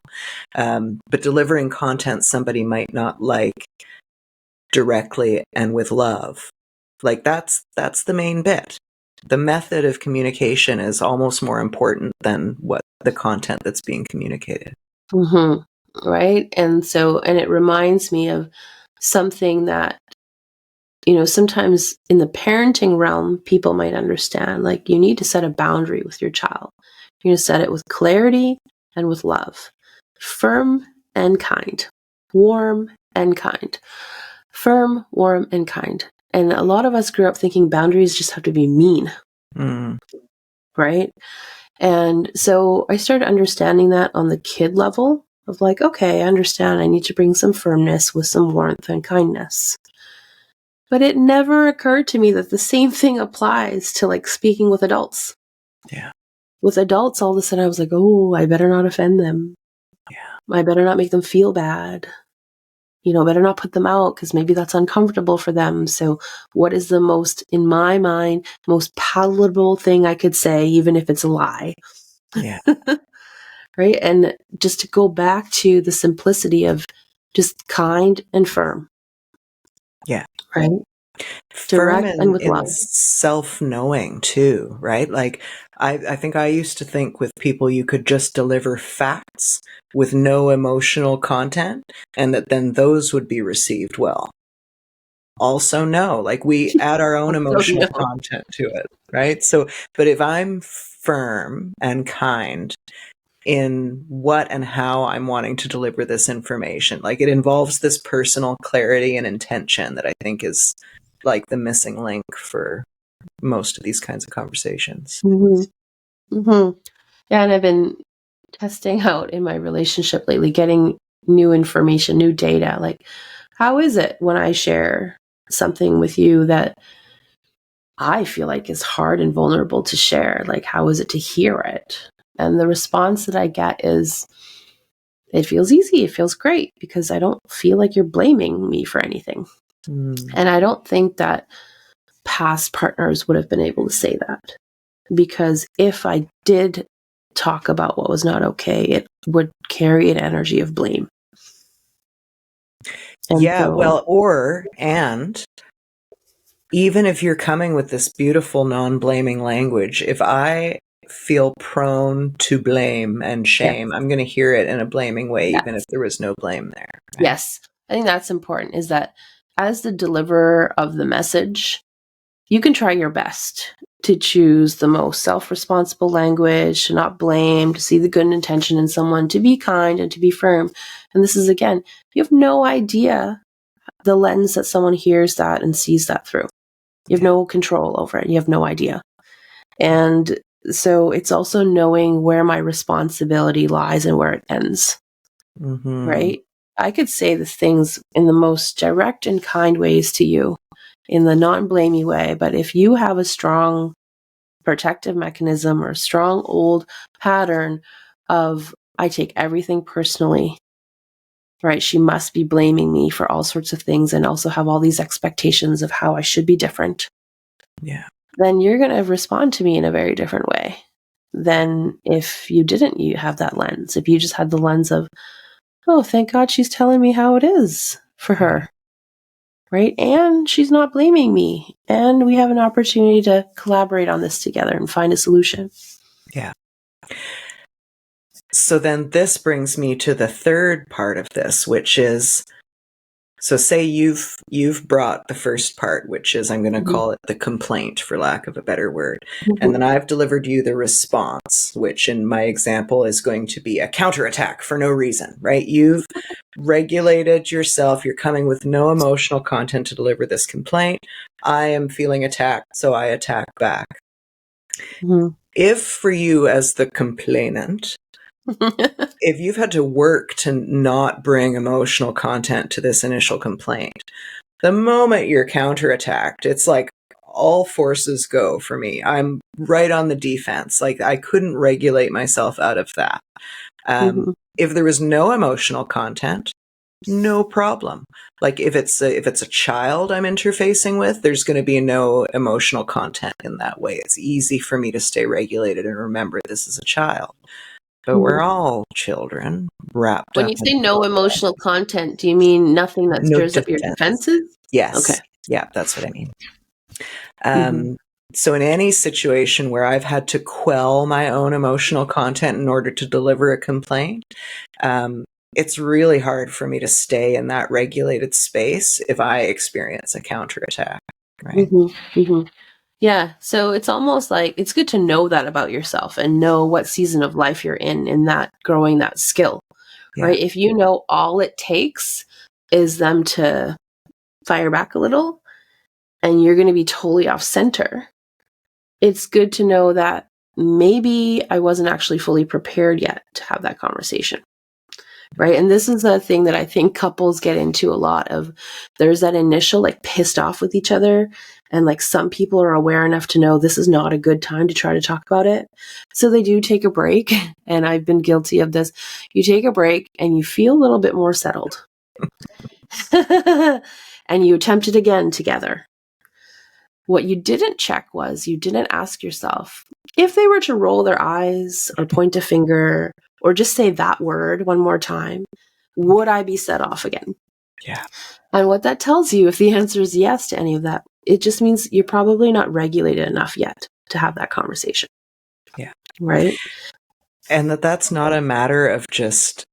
But delivering content somebody might not like directly and with love, like that's the main bit. The method of communication is almost more important than what the content that's being communicated. Right. And it reminds me of something that, you know, sometimes in the parenting realm, people might understand, like, you need to set a boundary with your child. You're going to set it with clarity and with love, firm and kind, warm and kind, firm, warm, and kind. And a lot of us grew up thinking boundaries just have to be mean. Right. And so I started understanding that on the kid level of like, okay, I understand I need to bring some firmness with some warmth and kindness. But it never occurred to me that the same thing applies to like speaking with adults. Yeah. With adults, all of a sudden I was like, oh, I better not offend them. Yeah. I better not make them feel bad. You know, better not put them out because maybe that's uncomfortable for them. So what is the most, in my mind, most palatable thing I could say, even if it's a lie? Yeah. Right. And just to go back to the simplicity of just kind and firm. Yeah. Right. Firm Direct and with love. Self-knowing too, right? Like I think I used to think with people you could just deliver facts with no emotional content and that then those would be received well. Also no, like we add our own emotional content to it, right? So, but if I'm firm and kind in what and how I'm wanting to deliver this information, like it involves this personal clarity and intention that I think is like the missing link for most of these kinds of conversations. Mm-hmm. Mm-hmm. Yeah, and I've been testing out in my relationship lately, getting new information, new data. Like, how is it when I share something with you that I feel like is hard and vulnerable to share? Like, how is it to hear it? And the response that I get is, it feels easy. It feels great because I don't feel like you're blaming me for anything. And I don't think that past partners would have been able to say that, because if I did talk about what was not okay, it would carry an energy of blame. And and even if you're coming with this beautiful non-blaming language, if I feel prone to blame and shame, I'm going to hear it in a blaming way, even if there was no blame there. Right? Yes. I think that's important, is that as the deliverer of the message, you can try your best to choose the most self-responsible language, to not blame, to see the good intention in someone, to be kind and to be firm. And this is, again, you have no idea the lens that someone hears that and sees that through. You have no control over it. You have no idea. And so it's also knowing where my responsibility lies and where it ends. Mm-hmm. Right? I could say the things in the most direct and kind ways to you, in the non-blamey way, but if you have a strong protective mechanism or a strong old pattern of, I take everything personally, right? She must be blaming me for all sorts of things and also have all these expectations of how I should be different. Yeah. Then you're going to respond to me in a very different way than if you didn't have that lens. If you just had the lens of, oh, thank God she's telling me how it is for her, right? And she's not blaming me. And we have an opportunity to collaborate on this together and find a solution. Yeah. So then this brings me to the third part of this, which is, so say you've brought the first part, which is, I'm going to call it the complaint, for lack of a better word. And then I've delivered you the response, which in my example is going to be a counterattack for no reason, right? You've regulated yourself. You're coming with no emotional content to deliver this complaint. I am feeling attacked, so I attack back. If for you as the complainant, if you've had to work to not bring emotional content to this initial complaint, the moment you're counterattacked, it's like all forces go for me. I'm right on the defense. Like, I couldn't regulate myself out of that. If there was no emotional content, no problem. Like, if it's a child I'm interfacing with, there's going to be no emotional content in that way. It's easy for me to stay regulated and remember this is a child. But we're all children wrapped up. When you say no emotional content, do you mean nothing that stirs up your defenses? Yes. Okay. Yeah, that's what I mean. So in any situation where I've had to quell my own emotional content in order to deliver a complaint, it's really hard for me to stay in that regulated space if I experience a counterattack, right? Yeah, so it's almost like it's good to know that about yourself and know what season of life you're in that growing that skill, right? If you know all it takes is them to fire back a little and you're going to be totally off center, it's good to know that maybe I wasn't actually fully prepared yet to have that conversation. Right. And this is a thing that I think couples get into a lot of. There's that initial like pissed off with each other. And like some people are aware enough to know this is not a good time to try to talk about it. So they do take a break. And I've been guilty of this. You take a break and you feel a little bit more settled. And you attempt it again together. What you didn't check was you didn't ask yourself, if they were to roll their eyes or point a finger or just say that word one more time, would I be set off again? Yeah. And what that tells you, if the answer is yes to any of that, it just means you're probably not regulated enough yet to have that conversation. Yeah. Right? And that's not a matter of just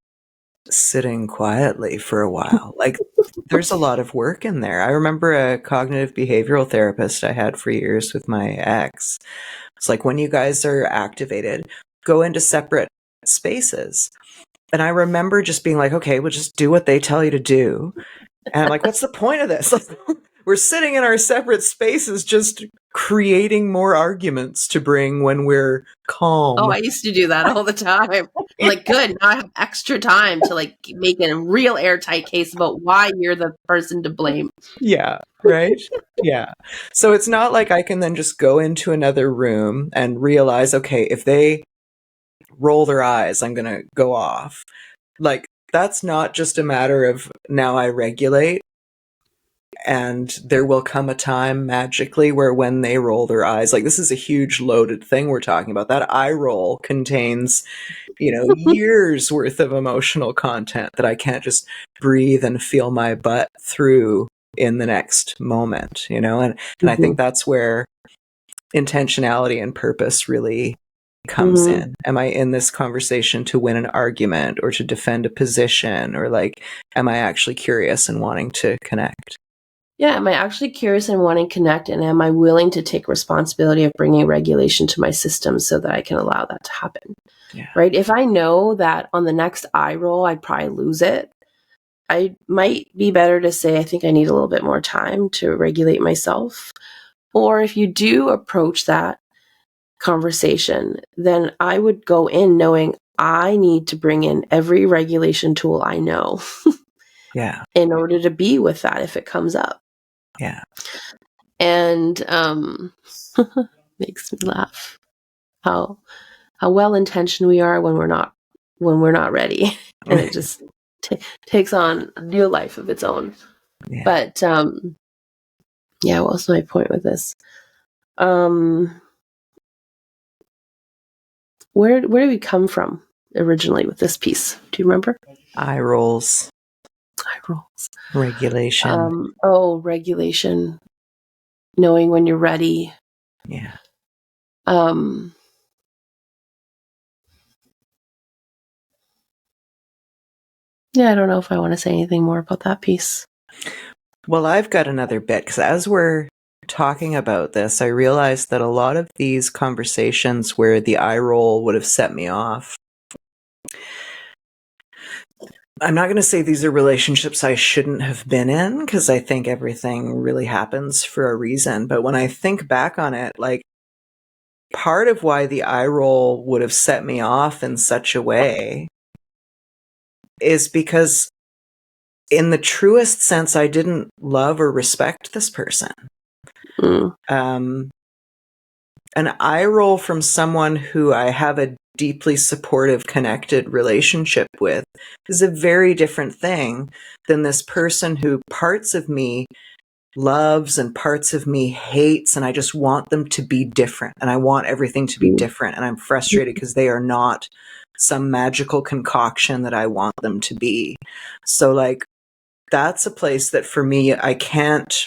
sitting quietly for a while. Like, there's a lot of work in there. I remember a cognitive behavioral therapist I had for years with my ex. It's like, when you guys are activated, go into separate spaces. And I remember just being like, okay, we'll just do what they tell you to do. And I'm like, what's the point of this? We're sitting in our separate spaces just creating more arguments to bring when we're calm. Oh, I used to do that all the time. I'm like, good, now I have extra time to like make a real airtight case about why you're the person to blame. Yeah, right? Yeah. So it's not like I can then just go into another room and realize, okay, if they roll their eyes, I'm going to go off. Like, that's not just a matter of now I regulate, and there will come a time magically where when they roll their eyes, like, this is a huge loaded thing we're talking about. That eye roll contains, years worth of emotional content that I can't just breathe and feel my butt through in the next moment, and I think that's where intentionality and purpose really comes in. Am I in this conversation to win an argument or to defend a position, or like, am I actually curious and wanting to connect? Yeah, am I actually curious and wanting to connect, and am I willing to take responsibility of bringing regulation to my system so that I can allow that to happen? Yeah. Right? If I know that on the next eye roll, I'd probably lose it, I might be better to say, I think I need a little bit more time to regulate myself. Or if you do approach that conversation, then I would go in knowing I need to bring in every regulation tool I know Yeah. in order to be with that if it comes up. Yeah. And makes me laugh how well intentioned we are when we're not ready, and it just takes on a new life of its own. Yeah. But yeah, what was my point with this? Where did we come from originally with this piece? Do you remember? Eye rolls. Eye rolls. Regulation. Regulation. Knowing when you're ready. Yeah. Yeah, I don't know if I want to say anything more about that piece. Well, I've got another bit, because as we're talking about this, I realized that a lot of these conversations where the eye roll would have set me off, I'm not going to say these are relationships I shouldn't have been in, because I think everything really happens for a reason. But when I think back on it, like, part of why the eye roll would have set me off in such a way is because, in the truest sense, I didn't love or respect this person. An eye roll from someone who I have a deeply supportive, connected relationship with is a very different thing than this person who parts of me loves and parts of me hates, and I just want them to be different, and I want everything to be different, and I'm frustrated because they are not some magical concoction that I want them to be. So, like, that's a place that for me, I can't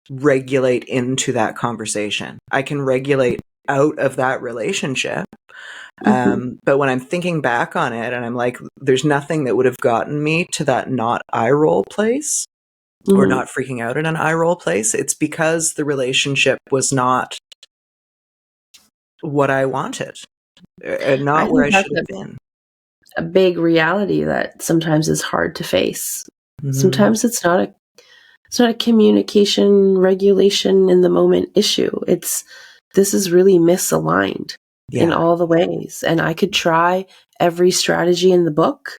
regulate into that conversation. I can regulate out of that relationship. But when I'm thinking back on it, and I'm like, there's nothing that would have gotten me to that not eye roll place, or not freaking out in an eye roll place. It's because the relationship was not what I wanted, not where I should have been. A big reality that sometimes is hard to face. Sometimes it's not a communication regulation in the moment issue. This is really misaligned in all the ways. And I could try every strategy in the book,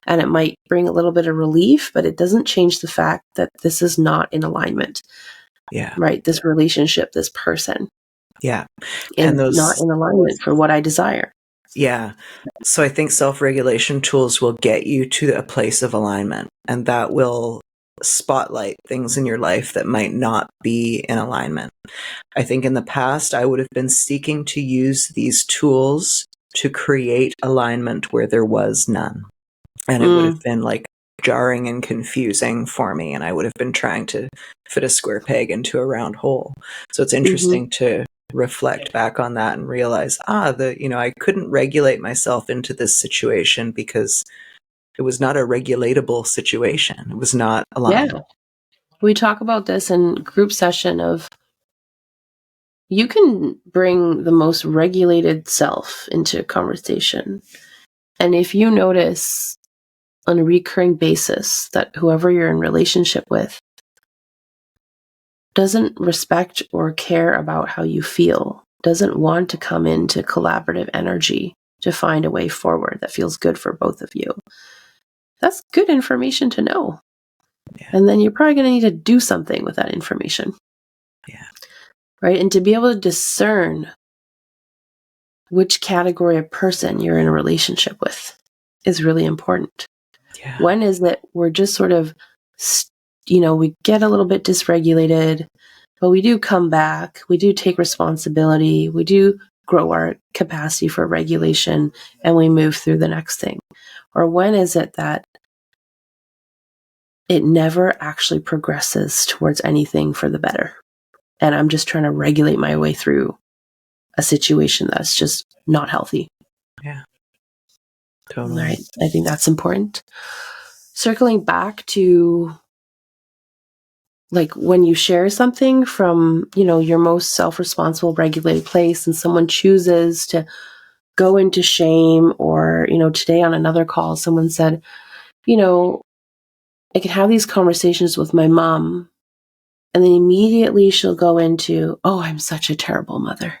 and it might bring a little bit of relief, but it doesn't change the fact that this is not in alignment. Yeah. Right. This relationship, this person. Yeah. And those not in alignment for what I desire. Yeah. So I think self-regulation tools will get you to a place of alignment, and that will spotlight things in your life that might not be in alignment. I think in the past, I would have been seeking to use these tools to create alignment where there was none. And it would have been like jarring and confusing for me. And I would have been trying to fit a square peg into a round hole. So it's interesting to reflect back on that and realize, I couldn't regulate myself into this situation because it was not a regulatable situation. It was not aligned. Yeah. We talk about this in group session of, you can bring the most regulated self into a conversation. And if you notice on a recurring basis that whoever you're in relationship with doesn't respect or care about how you feel, doesn't want to come into collaborative energy to find a way forward that feels good for both of you, that's good information to know. Yeah. And then you're probably going to need to do something with that information. Yeah. Right? And to be able to discern which category of person you're in a relationship with is really important. Yeah. When is that we're just sort of, we get a little bit dysregulated, but we do come back, we do take responsibility, we do grow our capacity for regulation, and we move through the next thing? Or when is it that it never actually progresses towards anything for the better, and I'm just trying to regulate my way through a situation that's just not healthy? Yeah. Totally. Right. I think that's important. Circling back to, like, when you share something from, your most self-responsible, regulated place, and someone chooses to go into shame, or, today on another call, someone said, I can have these conversations with my mom, and then immediately she'll go into, oh, I'm such a terrible mother.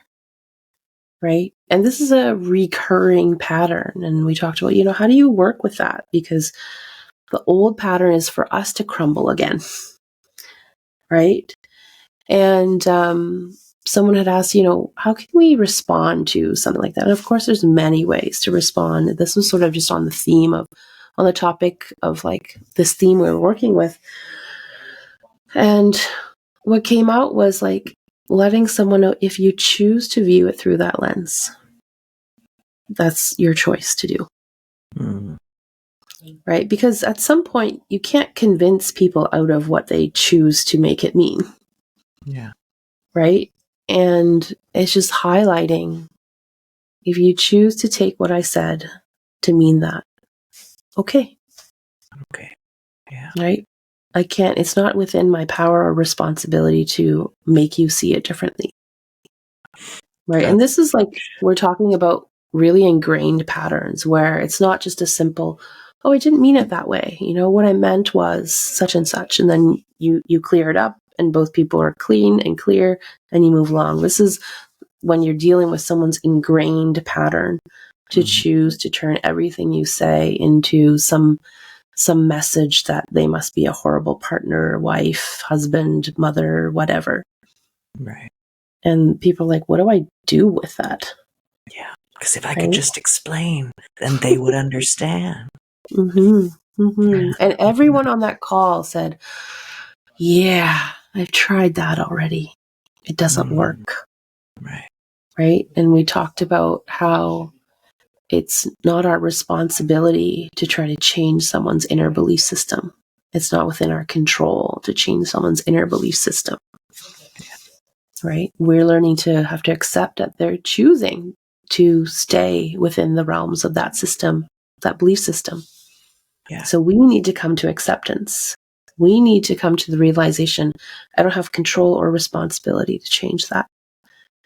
Right? And this is a recurring pattern. And we talked about, how do you work with that? Because the old pattern is for us to crumble again. Right? And someone had asked, how can we respond to something like that? And of course, there's many ways to respond. This was sort of just on the topic of, like, this theme we were working with. And what came out was, like, letting someone know, if you choose to view it through that lens, that's your choice to do. Mm. Right? Because at some point, you can't convince people out of what they choose to make it mean. Yeah. Right? And it's just highlighting, if you choose to take what I said to mean that, okay. Okay. Yeah. Right? It's not within my power or responsibility to make you see it differently. Right? And this is, like, we're talking about really ingrained patterns where it's not just a simple, oh, I didn't mean it that way. What I meant was such and such. And then you clear it up, and both people are clean and clear, and you move along. This is when you're dealing with someone's ingrained pattern to choose to turn everything you say into some message that they must be a horrible partner, wife, husband, mother, whatever. Right. And people are like, what do I do with that? Yeah. Because if I could just explain, then they would understand. Mm-hmm. Mm-hmm. And everyone on that call said, yeah, I've tried that already. It doesn't work. Right. Right? And we talked about how it's not our responsibility to try to change someone's inner belief system. It's not within our control to change someone's inner belief system. Right? We're learning to have to accept that they're choosing to stay within the realms of that system, that belief system. Yeah. So we need to come to acceptance. We need to come to the realization, I don't have control or responsibility to change that.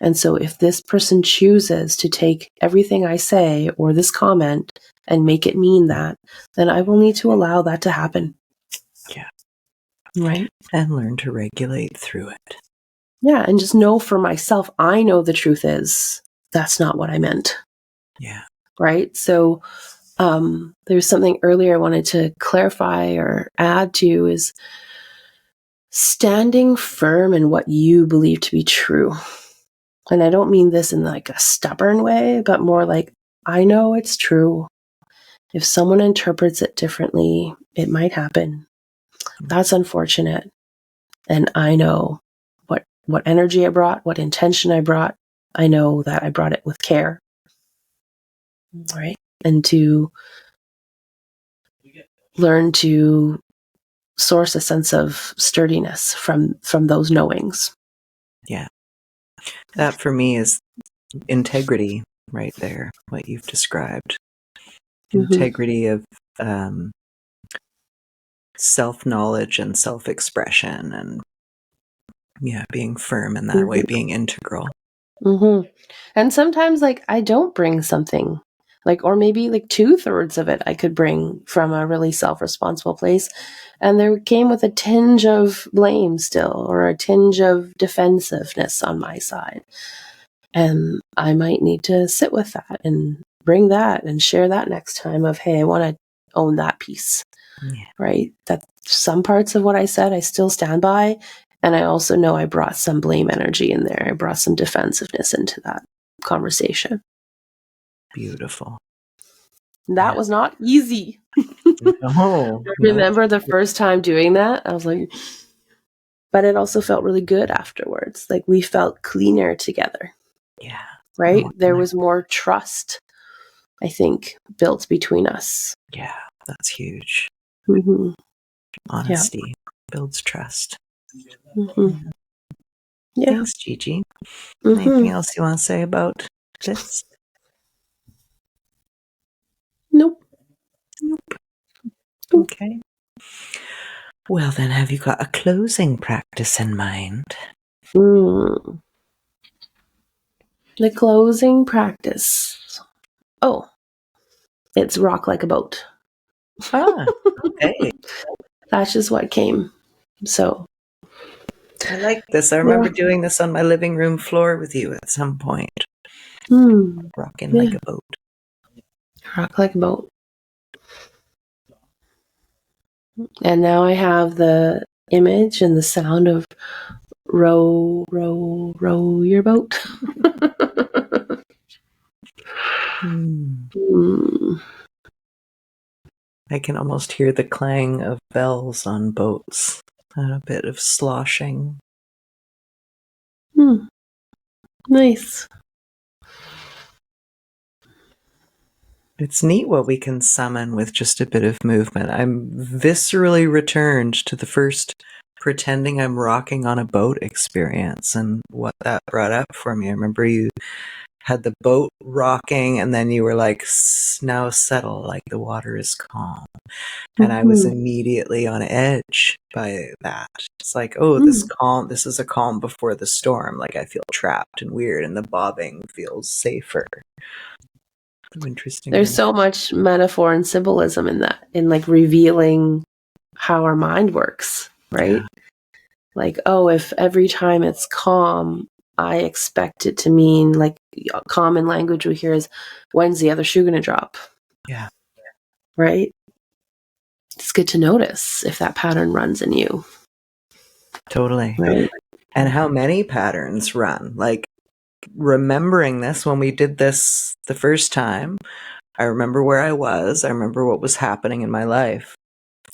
And so if this person chooses to take everything I say or this comment and make it mean that, then I will need to allow that to happen. Yeah. Right? And learn to regulate through it. Yeah, and just know for myself, I know the truth is that's not what I meant. Yeah. Right? So there's something earlier I wanted to clarify or add to, is standing firm in what you believe to be true. And I don't mean this in, like, a stubborn way, but more like, I know it's true. If someone interprets it differently, it might happen. That's unfortunate. And I know what energy I brought, what intention I brought. I know that I brought it with care. Right? And to learn to source a sense of sturdiness from those knowings. Yeah. That for me is integrity right there, what you've described. Integrity of self-knowledge and self-expression, and being firm in that way, being integral. And sometimes, like, I don't bring something, or maybe 2/3 of it I could bring from a really self-responsible place. And there came with a tinge of blame still, or a tinge of defensiveness on my side. And I might need to sit with that and bring that and share that next time of, hey, I want to own that piece. Yeah. Right? That some parts of what I said, I still stand by. And I also know I brought some blame energy in there. I brought some defensiveness into that conversation. Beautiful. That was not easy. No. I remember the first time doing that, I was like, but it also felt really good afterwards. Like we felt cleaner together. Yeah. Right? There was more trust, I think, built between us. Yeah, that's huge. Mm-hmm. Honesty builds trust. Mm-hmm. Yeah. Thanks, Gigi. Anything else you want to say about this? Nope. Okay. Well, then, have you got a closing practice in mind? The closing practice. Oh, it's rock like a boat. Okay. That's just what came. So I like this. I remember doing this on my living room floor with you at some point. Rocking like a boat. Rock like a boat. And now I have the image and the sound of row, row, row your boat. I can almost hear the clang of bells on boats and a bit of sloshing. Nice. It's neat what we can summon with just a bit of movement. I'm viscerally returned to the first pretending I'm rocking on a boat experience and what that brought up for me. I remember you had the boat rocking and then you were like, now settle, like the water is calm. And I was immediately on edge by that. It's like, oh, this is a calm before the storm. Like I feel trapped and weird and the bobbing feels safer. Interesting. There's so much metaphor and symbolism in that, in like revealing how our mind works, right? Yeah. Like, oh, if every time it's calm, I expect it to mean, like, common language we hear is, when's the other shoe going to drop? Yeah. Right? It's good to notice if that pattern runs in you. Totally. Right. And how many patterns run. Like, remembering this when we did this the first time, I remember where I was. I remember what was happening in my life.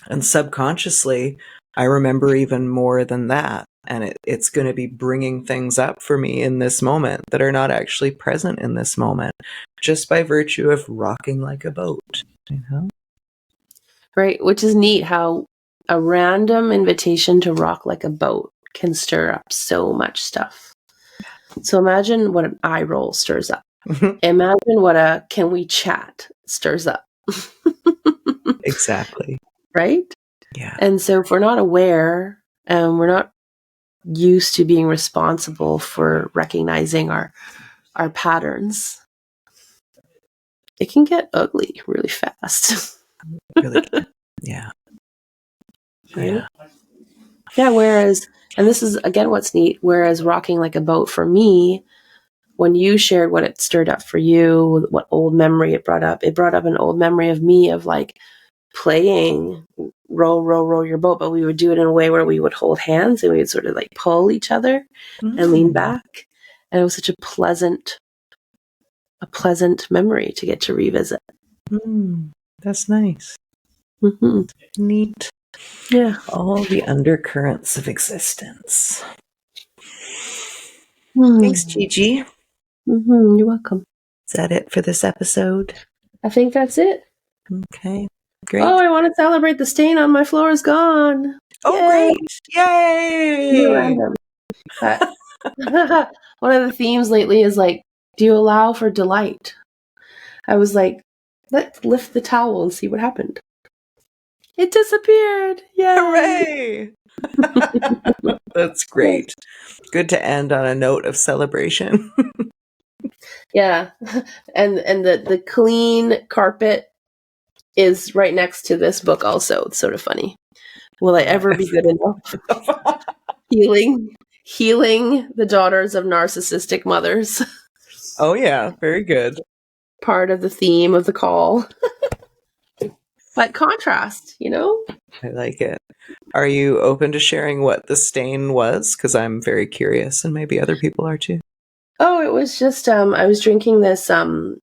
And subconsciously, I remember even more than that. And it's going to be bringing things up for me in this moment that are not actually present in this moment, just by virtue of rocking like a boat. You know? Right. Which is neat how a random invitation to rock like a boat can stir up so much stuff. So imagine what an eye roll stirs up. Imagine what a can we chat stirs up. Exactly. Right? Yeah. And so if we're not aware and we're not used to being responsible for recognizing our patterns, it can get ugly really fast. Really good. Yeah. Right? Yeah, whereas, and this is again what's neat, whereas rocking like a boat for me, when you shared what it stirred up for you, what old memory it brought up an old memory of me of like playing row, row, row your boat, but we would do it in a way where we would hold hands and we would sort of like pull each other and lean back. And it was such a pleasant memory to get to revisit. That's nice. Neat. Yeah. All the undercurrents of existence. Thanks, Gigi. You're welcome. Is that it for this episode? I think that's it. Okay. Great. Oh, I want to celebrate the stain on my floor is gone. Oh, yay. Great. Yay! Random. One of the themes lately is like, do you allow for delight? I was like, let's lift the towel and see what happened. It disappeared. Yay! Hooray! That's great. Good to end on a note of celebration. Yeah. And the clean carpet is right next to this book also. It's sort of funny. Will I ever be good enough? Healing the daughters of narcissistic mothers. Oh, yeah. Very good. Part of the theme of the call. But contrast, I like it. Are you open to sharing what the stain was? Because I'm very curious, and maybe other people are too. Oh, it was just I was drinking this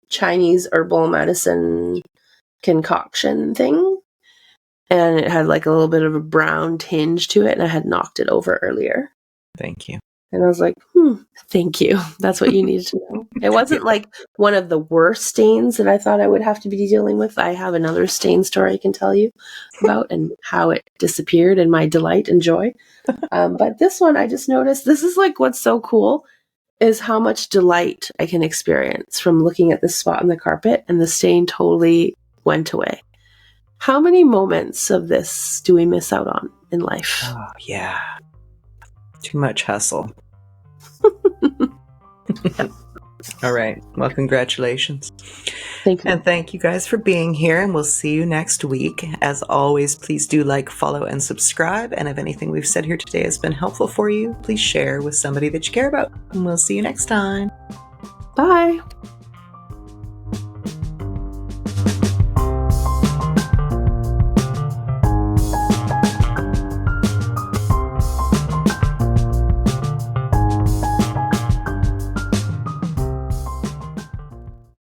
Chinese herbal medicine concoction thing, and it had like a little bit of a brown tinge to it, and I had knocked it over earlier. Thank you. And I was like, thank you. That's what you needed to know. It wasn't like one of the worst stains that I thought I would have to be dealing with. I have another stain story I can tell you about and how it disappeared and my delight and joy. But this one, I just noticed, this is like what's so cool is how much delight I can experience from looking at this spot on the carpet, and the stain totally went away. How many moments of this do we miss out on in life? Oh, yeah. Too much hustle. All right. Well, congratulations. Thank you. And thank you guys for being here, and we'll see you next week. As always, please do like, follow, and subscribe. And if anything we've said here today has been helpful for you, please share with somebody that you care about. And we'll see you next time. Bye.